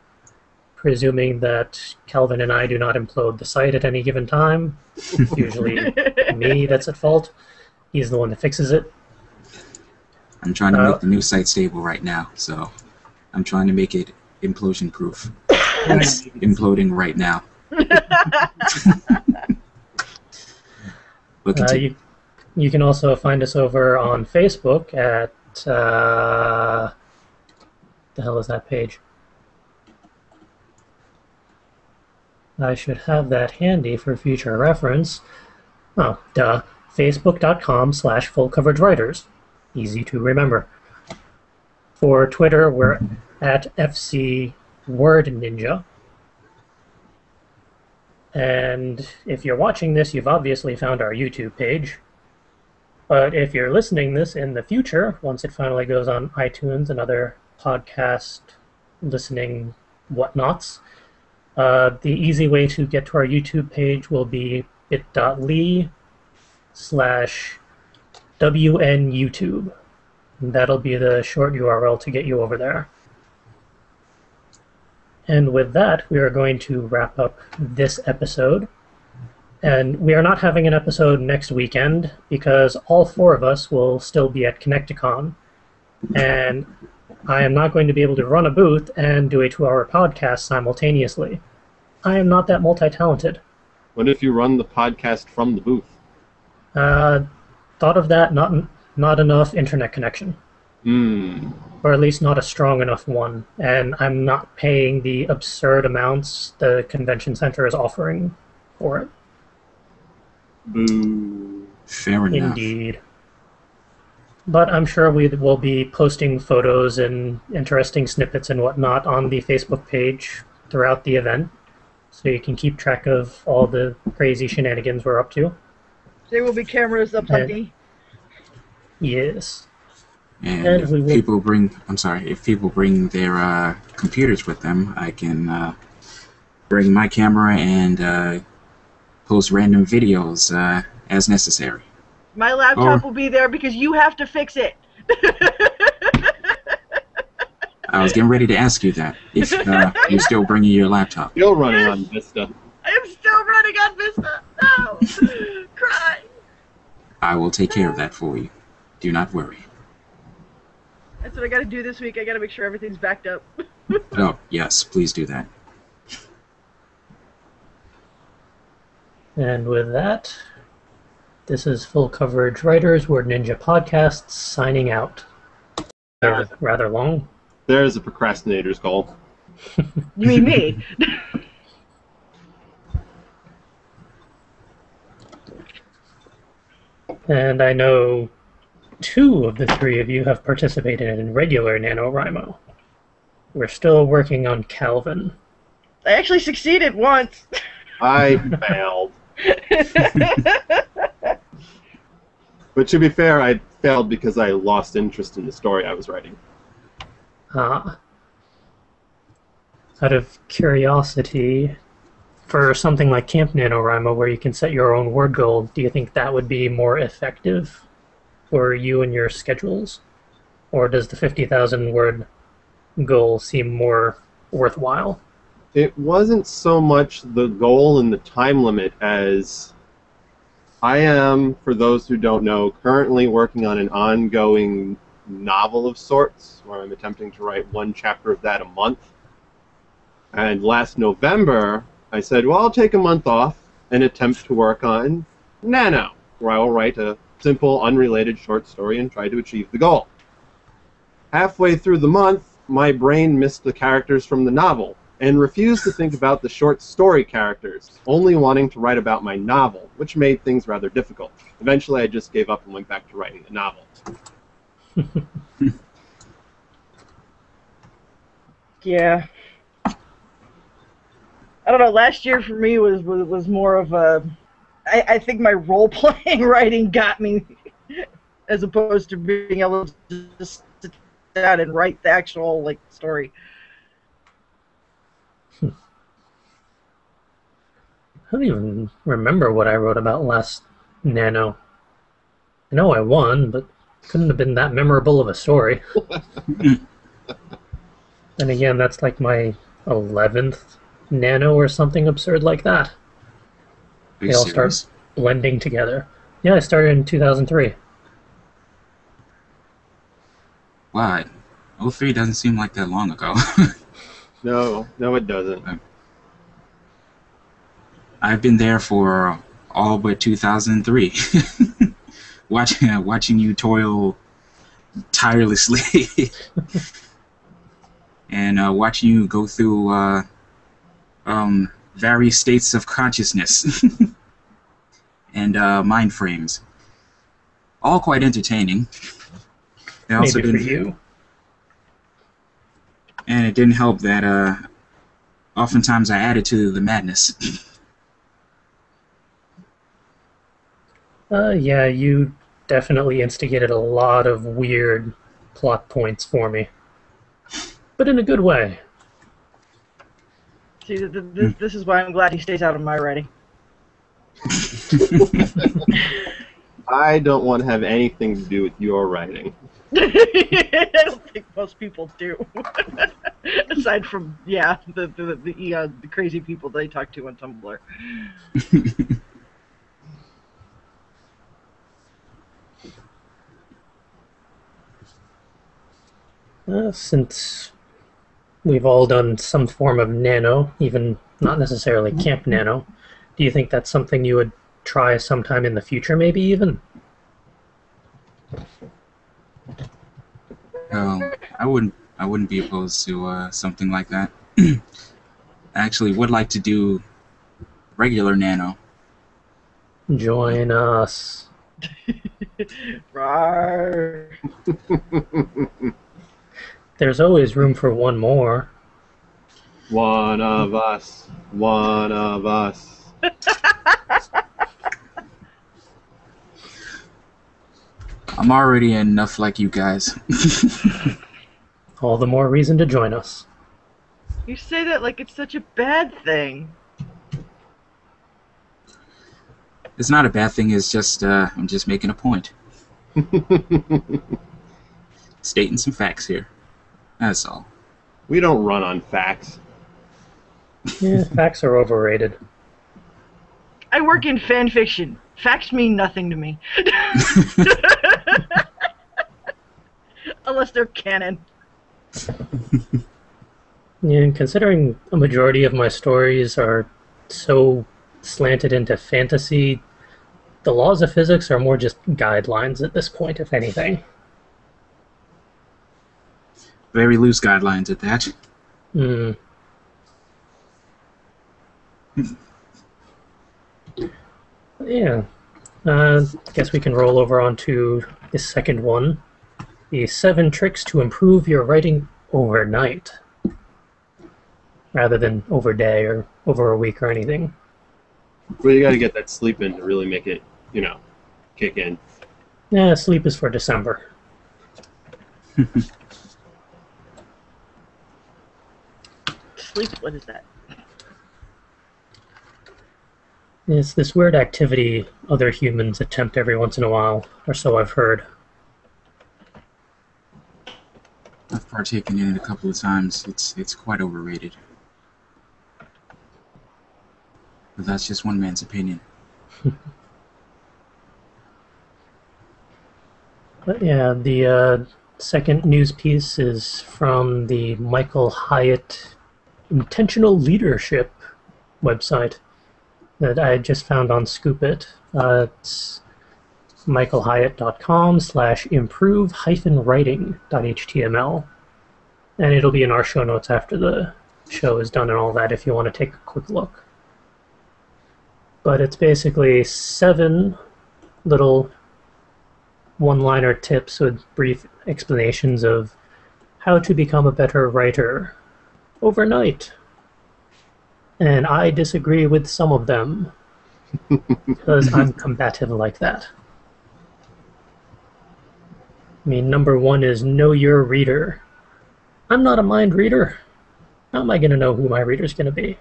presuming that Calvin and I do not implode the site at any given time. It's usually me that's at fault. He's the one that fixes it. I'm trying to make the new site stable right now, so I'm trying to make it implosion proof. It's imploding right now. You can also find us over on Facebook at the hell is that page? I should have that handy for future reference. Oh, duh. Facebook.com/fullcoveragewriters. Easy to remember. For Twitter, we're at FC Word Ninja. And if you're watching this, you've obviously found our YouTube page. But if you're listening this in the future, once it finally goes on iTunes and other podcast listening whatnots, the easy way to get to our YouTube page will be bit.ly/WNYouTube. That'll be the short URL to get you over there. And with that, we are going to wrap up this episode. And we are not having an episode next weekend because all four of us will still be at Connecticon. And I am not going to be able to run a booth and do a 2-hour podcast simultaneously. I am not that multi-talented. What if you run the podcast from the booth? Thought of that, not enough internet connection. Or at least not a strong enough one. And I'm not paying the absurd amounts the convention center is offering for it. Boo. Fair enough. Indeed. But I'm sure we will be posting photos and interesting snippets and whatnot on the Facebook page throughout the event, so you can keep track of all the crazy shenanigans we're up to. There will be cameras up, honey. Yes. And And if we will- people bring their computers with them, I can bring my camera and post random videos as necessary. My laptop will be there because you have to fix it. I was getting ready to ask you that, if you're still bringing your laptop. Still running on Vista. I am still running on Vista. No. Cry. I will take care of that for you. Do not worry. That's what I got to do this week. I got to make sure everything's backed up. Oh, yes, please do that. And with that, this is Full Coverage Writers, Word Ninja Podcasts, signing out. They're rather long. There's a procrastinator's goal. You mean me? And I know 2 of the 3 of you have participated in regular NaNoWriMo. We're still working on Calvin. I actually succeeded once. I failed. But to be fair, I failed because I lost interest in the story I was writing. Out of curiosity, for something like Camp NaNoWriMo, where you can set your own word goal, do you think that would be more effective for you and your schedules? Or does the 50,000 word goal seem more worthwhile? It wasn't so much the goal and the time limit as I am, for those who don't know, currently working on an ongoing novel of sorts, where I'm attempting to write 1 chapter of that a month. And last November, I said, well, I'll take a month off and attempt to work on Nano, where I will write a simple, unrelated short story and try to achieve the goal. Halfway through the month, my brain missed the characters from the novel and refused to think about the short story characters, only wanting to write about my novel, which made things rather difficult. Eventually, I just gave up and went back to writing the novel. Yeah. I don't know. Last year for me was more of a. I think my role-playing writing got me, as opposed to being able to just sit down and write the actual story. don't even remember what I wrote about last Nano. I know I won, but couldn't have been that memorable of a story. And again, that's like my 11th Nano or something absurd like that. Are They you all serious? start blending together. Yeah, I started in 2003. Wow, 03 doesn't seem like that long ago. No, it doesn't. I've been there for all but 2003. watching you toil tirelessly and watching you go through various states of consciousness and mind frames. All quite entertaining. It also Maybe for didn't, you. and it didn't help that oftentimes I added to the madness. Yeah, you definitely instigated a lot of weird plot points for me. But in a good way. See, this is why I'm glad he stays out of my writing. I don't want to have anything to do with your writing. I don't think most people do. Aside from, yeah, the crazy people they talk to on Tumblr. Since we've all done some form of nano, even not necessarily camp nano, do you think that's something you would try sometime in the future, maybe even? I wouldn't be opposed to something like that. I actually would like to do regular nano. Join us. Rawr. There's always room for one more. One of us. One of us. I'm already enough like you guys. All the more reason to join us. You say that like it's such a bad thing. It's not a bad thing. It's just I'm just making a point, stating some facts here. That's all. We don't run on facts. Yeah, facts are overrated. I work in fan fiction. Facts mean nothing to me. Unless they're canon. Yeah, and considering a majority of my stories are so slanted into fantasy, the laws of physics are more just guidelines at this point, if anything. Very loose guidelines at that. Hmm. Yeah. Guess we can roll over onto the second one. The 7 tricks to improve your writing overnight. Rather than over day or over a week or anything. Well, you got to get that sleep in to really make it, kick in. Yeah, sleep is for December. Sleep, what is that? It's this weird activity other humans attempt every once in a while, or so I've heard. I've partaken in it a couple of times. It's quite overrated. But that's just one man's opinion. But yeah, the second news piece is from the Michael Hyatt Intentional Leadership website that I just found on Scoopit. It's michaelhyatt.com/improve-writing.html. And it'll be in our show notes after the show is done and all that if you want to take a quick look. But it's basically 7 little one-liner tips with brief explanations of how to become a better writer overnight. And I disagree with some of them because I'm combative like that. I mean, number 1 is know your reader. I'm not a mind reader. How am I going to know who my reader's going to be?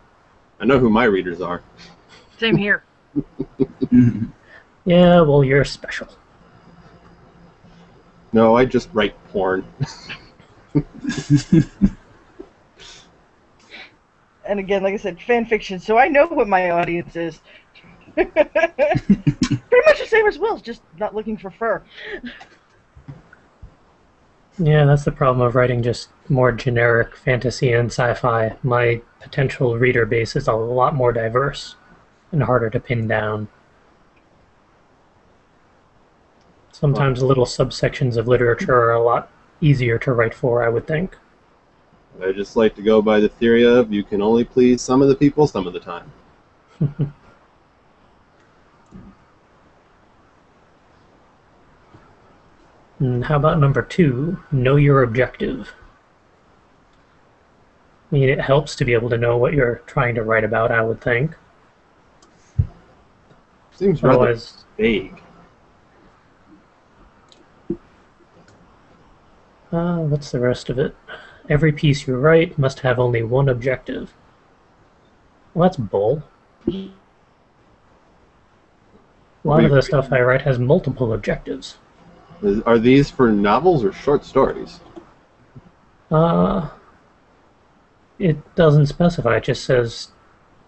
I know who my readers are. Same here. Yeah, well, you're special. No, I just write porn. And again, like I said, fan fiction, so I know what my audience is. Pretty much the same as Will's, just not looking for fur. Yeah, that's the problem of writing just more generic fantasy and sci-fi. My potential reader base is a lot more diverse and harder to pin down. Sometimes little subsections of literature are a lot easier to write for, I would think. I just like to go by the theory of you can only please some of the people some of the time. And how about number 2? Know your objective. I mean, it helps to be able to know what you're trying to write about, I would think. Seems rather Otherwise, vague. what's the rest of it? Every piece you write must have only one objective. Well, that's bull. A lot of the stuff I write has multiple objectives. Are these for novels or short stories? It doesn't specify. It just says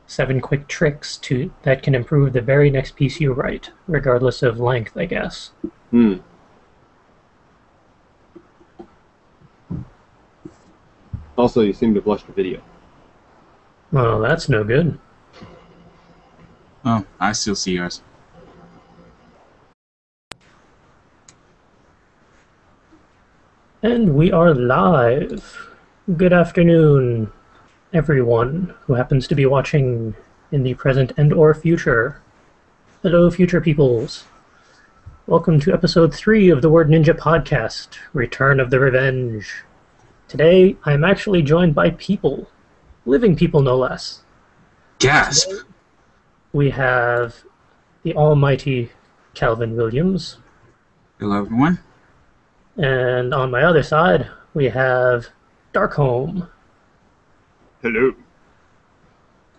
7 quick tricks that can improve the very next piece you write, regardless of length, I guess. Also, you seem to have flushed a video. Well, that's no good. Oh, I still see yours. And we are live. Good afternoon, everyone who happens to be watching in the present and or future. Hello, future peoples. Welcome to episode 3 of the Word Ninja podcast, Return of the Revenge. Today, I'm actually joined by people. Living people, no less. Gasp! We have the almighty Calvin Williams. Hello, everyone. And on my other side, we have Darkholm. Hello.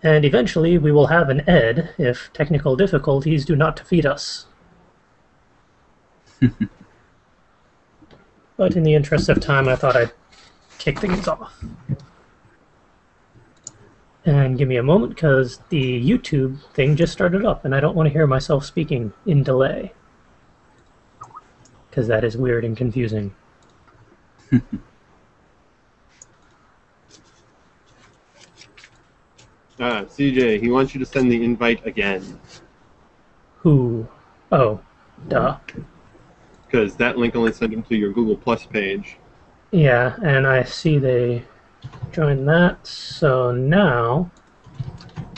And eventually we will have an Ed if technical difficulties do not defeat us. But in the interest of time, I thought I'd kick things off. And give me a moment, because the YouTube thing just started up, and I don't want to hear myself speaking in delay. Because that is weird and confusing. CJ, he wants you to send the invite again. Who? Oh, duh. Because that link only sent him to your Google Plus page. Yeah, and I see they joined that, so now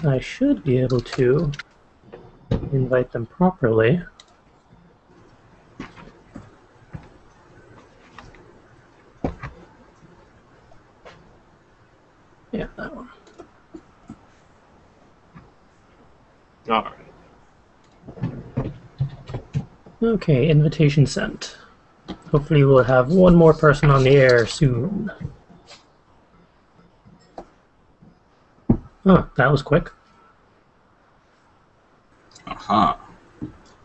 I should be able to invite them properly. Yeah, that one. Alright. Okay, invitation sent. Hopefully we'll have one more person on the air soon. Oh, that was quick. Aha.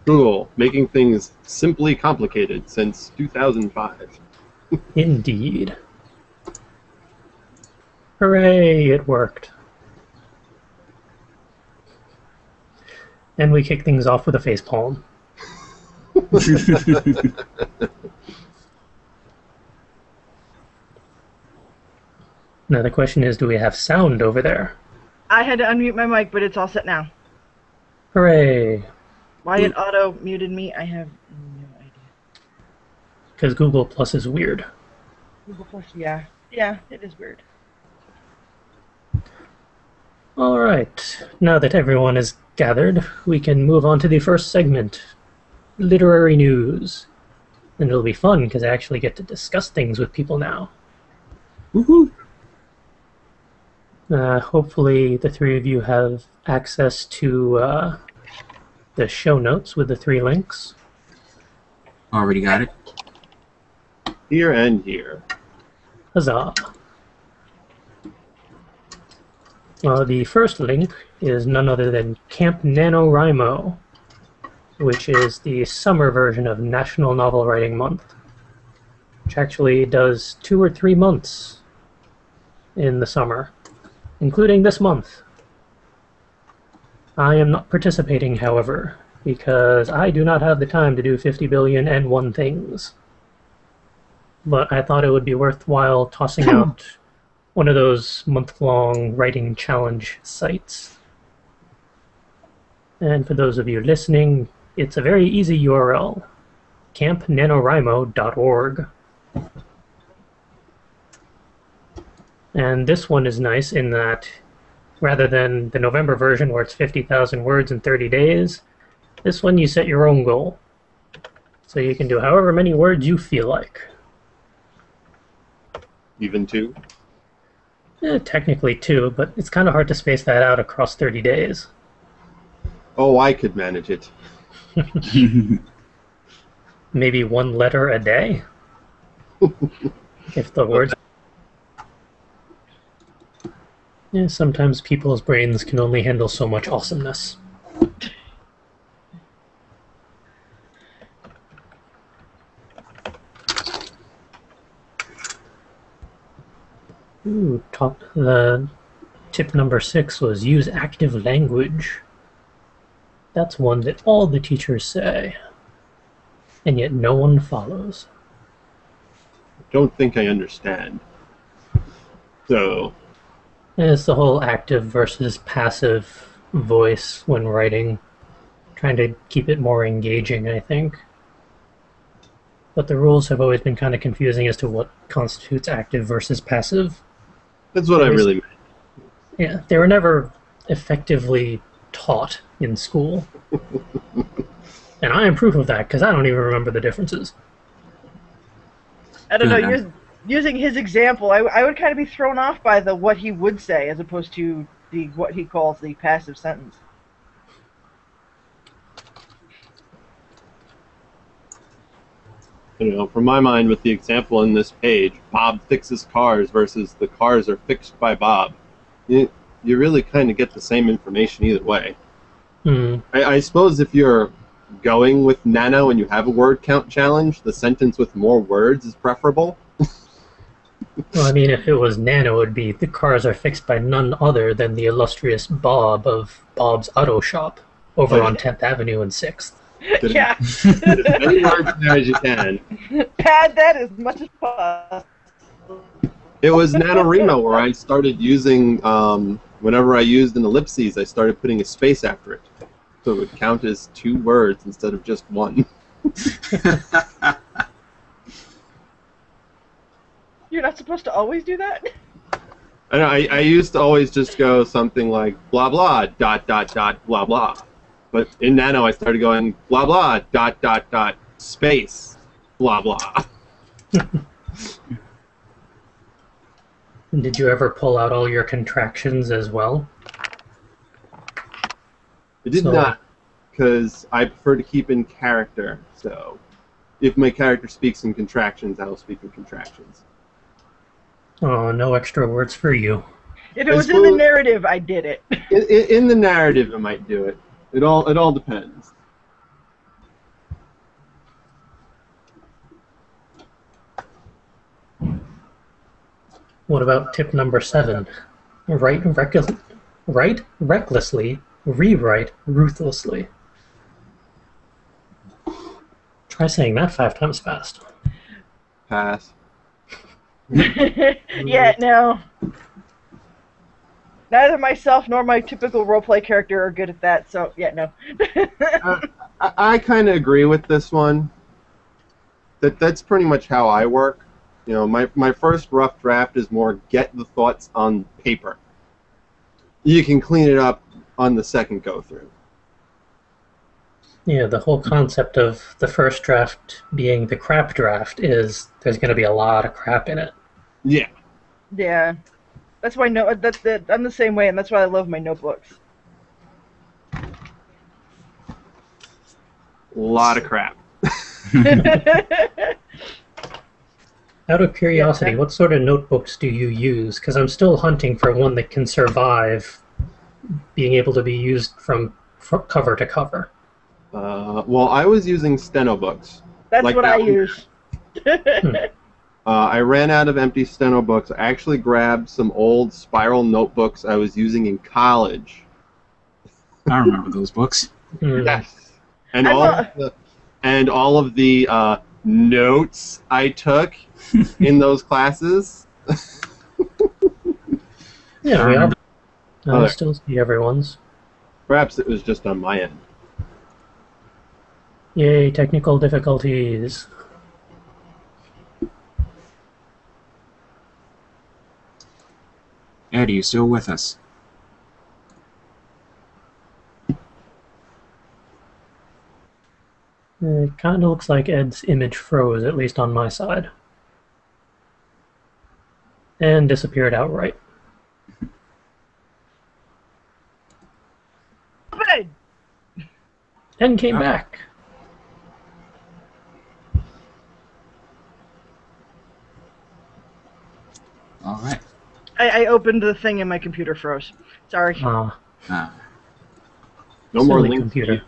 Cool. Making things simply complicated since 2005. Indeed. Hooray, it worked. And we kick things off with a facepalm. Now the question is, do we have sound over there? I had to unmute my mic, but it's all set now. Hooray! Why it auto muted me, I have no idea. Because Google Plus is weird. Google Plus, yeah. Yeah, it is weird. Alright, now that everyone is gathered, we can move on to the first segment, literary news. And it'll be fun, because I actually get to discuss things with people now. Woohoo! Hopefully the 3 of you have access to the show notes with the 3 links. Already got it. Here and here. Huzzah! The first link is none other than Camp NaNoWriMo, which is the summer version of National Novel Writing Month, which actually does 2 or 3 months in the summer, including this month. I am not participating, however, because I do not have the time to do 50 billion and one things. But I thought it would be worthwhile tossing out one of those month-long writing challenge sites. And for those of you listening, it's a very easy URL, campnanorimo.org. And this one is nice in that rather than the November version where it's 50,000 words in 30 days, this one you set your own goal. So you can do however many words you feel like. Even 2? Technically 2, but it's kind of hard to space that out across 30 days. Oh, I could manage it. Maybe 1 letter a day? If the words... Yeah, sometimes people's brains can only handle so much awesomeness. Ooh, the tip number 6 was use active language. That's one that all the teachers say, and yet no one follows. Don't think I understand. So, And it's the whole active versus passive voice when writing, trying to keep it more engaging, I think. But the rules have always been kind of confusing as to what constitutes active versus passive. that's what I really meant. Yeah, they were never effectively taught in school. And I am proof of that, because I don't even remember the differences. I don't know. Yeah. Using his example, I would kind of be thrown off by the what he would say as opposed to the what he calls the passive sentence. You know, from my mind, with the example in this page, Bob fixes cars versus the cars are fixed by Bob. You really kind of get the same information either way. Hmm. I suppose if you're going with nano and you have a word count challenge, the sentence with more words is preferable. Well, I mean, if it was Nano, it would be the cars are fixed by none other than the illustrious Bob of Bob's Auto Shop over on 10th Avenue and 6th. Get Yeah. as many words in there as you can. Pad that as much as possible. It was NaNoWriMo where I started using, whenever I used an ellipses, I started putting a space after it. So it would count as 2 words instead of just 1. You're not supposed to always do that? I know, I used to always just go something like blah blah dot dot dot blah blah. But in Nano I started going blah blah dot dot dot space blah blah. And did you ever pull out all your contractions as well? I did So- not, because I prefer to keep in character. So if my character speaks in contractions, I will speak in contractions. Oh, no extra words for you. If it I was in the suppose- narrative, I did it. In the narrative, it might do it. It all depends. What about tip number 7? Write recklessly, rewrite ruthlessly. Try saying that 5 times fast. Pass. Yeah, no. Neither myself nor my typical roleplay character are good at that, so yeah, no. I kind of agree with this one. That's pretty much how I work. You know, my first rough draft is more get the thoughts on paper. You can clean it up on the second go through. Yeah, the whole concept of the first draft being the crap draft is there's going to be a lot of crap in it. Yeah. Yeah. That's why I'm the same way, and that's why I love my notebooks. A lot of crap. Out of curiosity, Yeah. what sort of notebooks do you use? Because I'm still hunting for one that can survive being able to be used from cover to cover. Well, I was using steno books. That's Like what I that one. use. Hmm. I ran out of empty steno books. I actually grabbed some old spiral notebooks I was using in college. I remember those books. Hmm. Yes, and I'm all a, of the notes I took in those classes. Yeah, I we all. remember. I still see everyone's. Perhaps it was just on my end. Yay, technical difficulties. Ed, are you still with us? It kind of looks like Ed's image froze, at least on my side. And disappeared outright. And came Okay. back. All right. I opened the thing and my computer froze. Sorry. Ah, Uh, No more silly links. computer.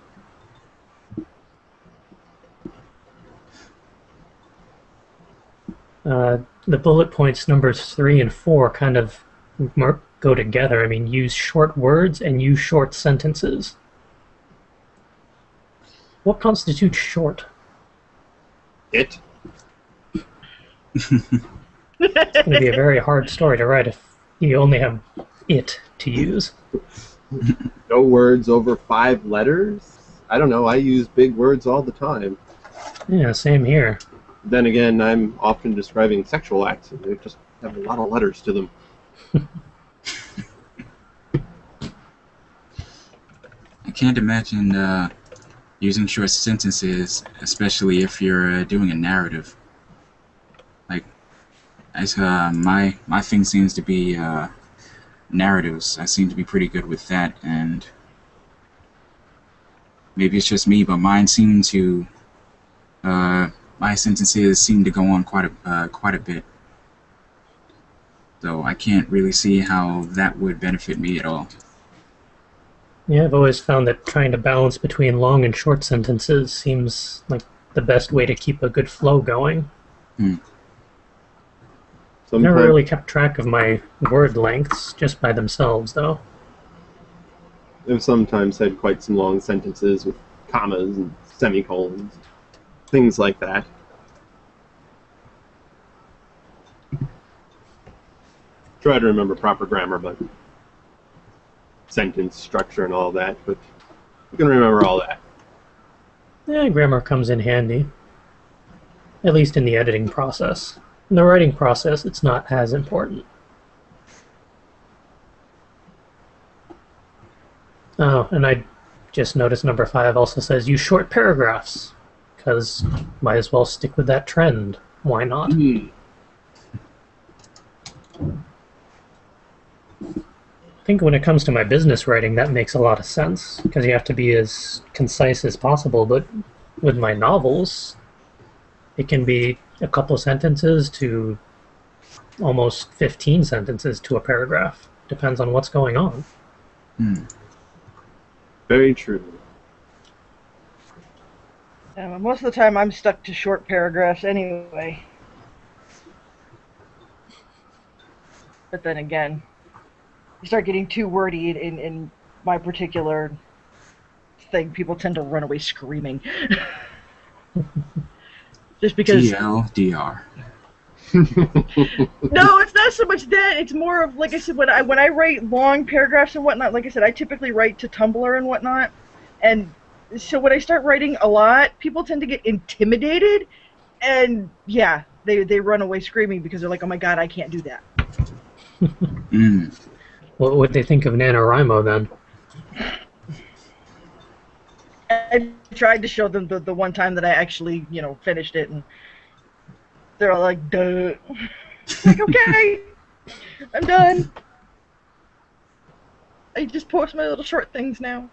The bullet points numbers 3 and 4 kind of go together. I mean, use short words and use short sentences. What constitutes short? It. It's going to be a very hard story to write if you only have it to use. No words over 5 letters. I don't know. I use big words all the time. Yeah, same here. Then again, I'm often describing sexual acts, and they just have a lot of letters to them. I can't imagine using short sentences, especially if you're doing a narrative. Like, as my thing seems to be narratives. I seem to be pretty good with that, and maybe it's just me, but mine seem to my sentences seem to go on quite a bit. So I can't really see how that would benefit me at all. Yeah, I've always found that trying to balance between long and short sentences seems like the best way to keep a good flow going. Never Sometimes really kept track of my word lengths just by themselves, though. I've sometimes had quite some long sentences with commas and semicolons, things like that. Try to remember proper grammar, but sentence structure and all that, but you can remember all that. Yeah, grammar comes in handy. At least in the editing process. In the writing process, it's not as important. Oh, and I just noticed number 5 also says use short paragraphs, because might as well stick with that trend. Why not? I think when it comes to my business writing, that makes a lot of sense, because you have to be as concise as possible, but with my novels, it can be a couple sentences to almost 15 sentences to a paragraph. Depends on what's going on. Very true. Most of the time I'm stuck to short paragraphs anyway. But then again, you start getting too wordy in my particular thing, people tend to run away screaming. Just because... TLDR. No, it's not so much that. It's more of, like I said, when I write long paragraphs and whatnot, like I said, I typically write to Tumblr and whatnot. And so when I start writing a lot, people tend to get intimidated. And, yeah, they run away screaming because they're like, oh my god, I can't do that. What would they think of NaNoWriMo then? I tried to show them the one time that I actually, finished it, and they're all like, duh. Like, okay, I'm done. I just post my little short things now.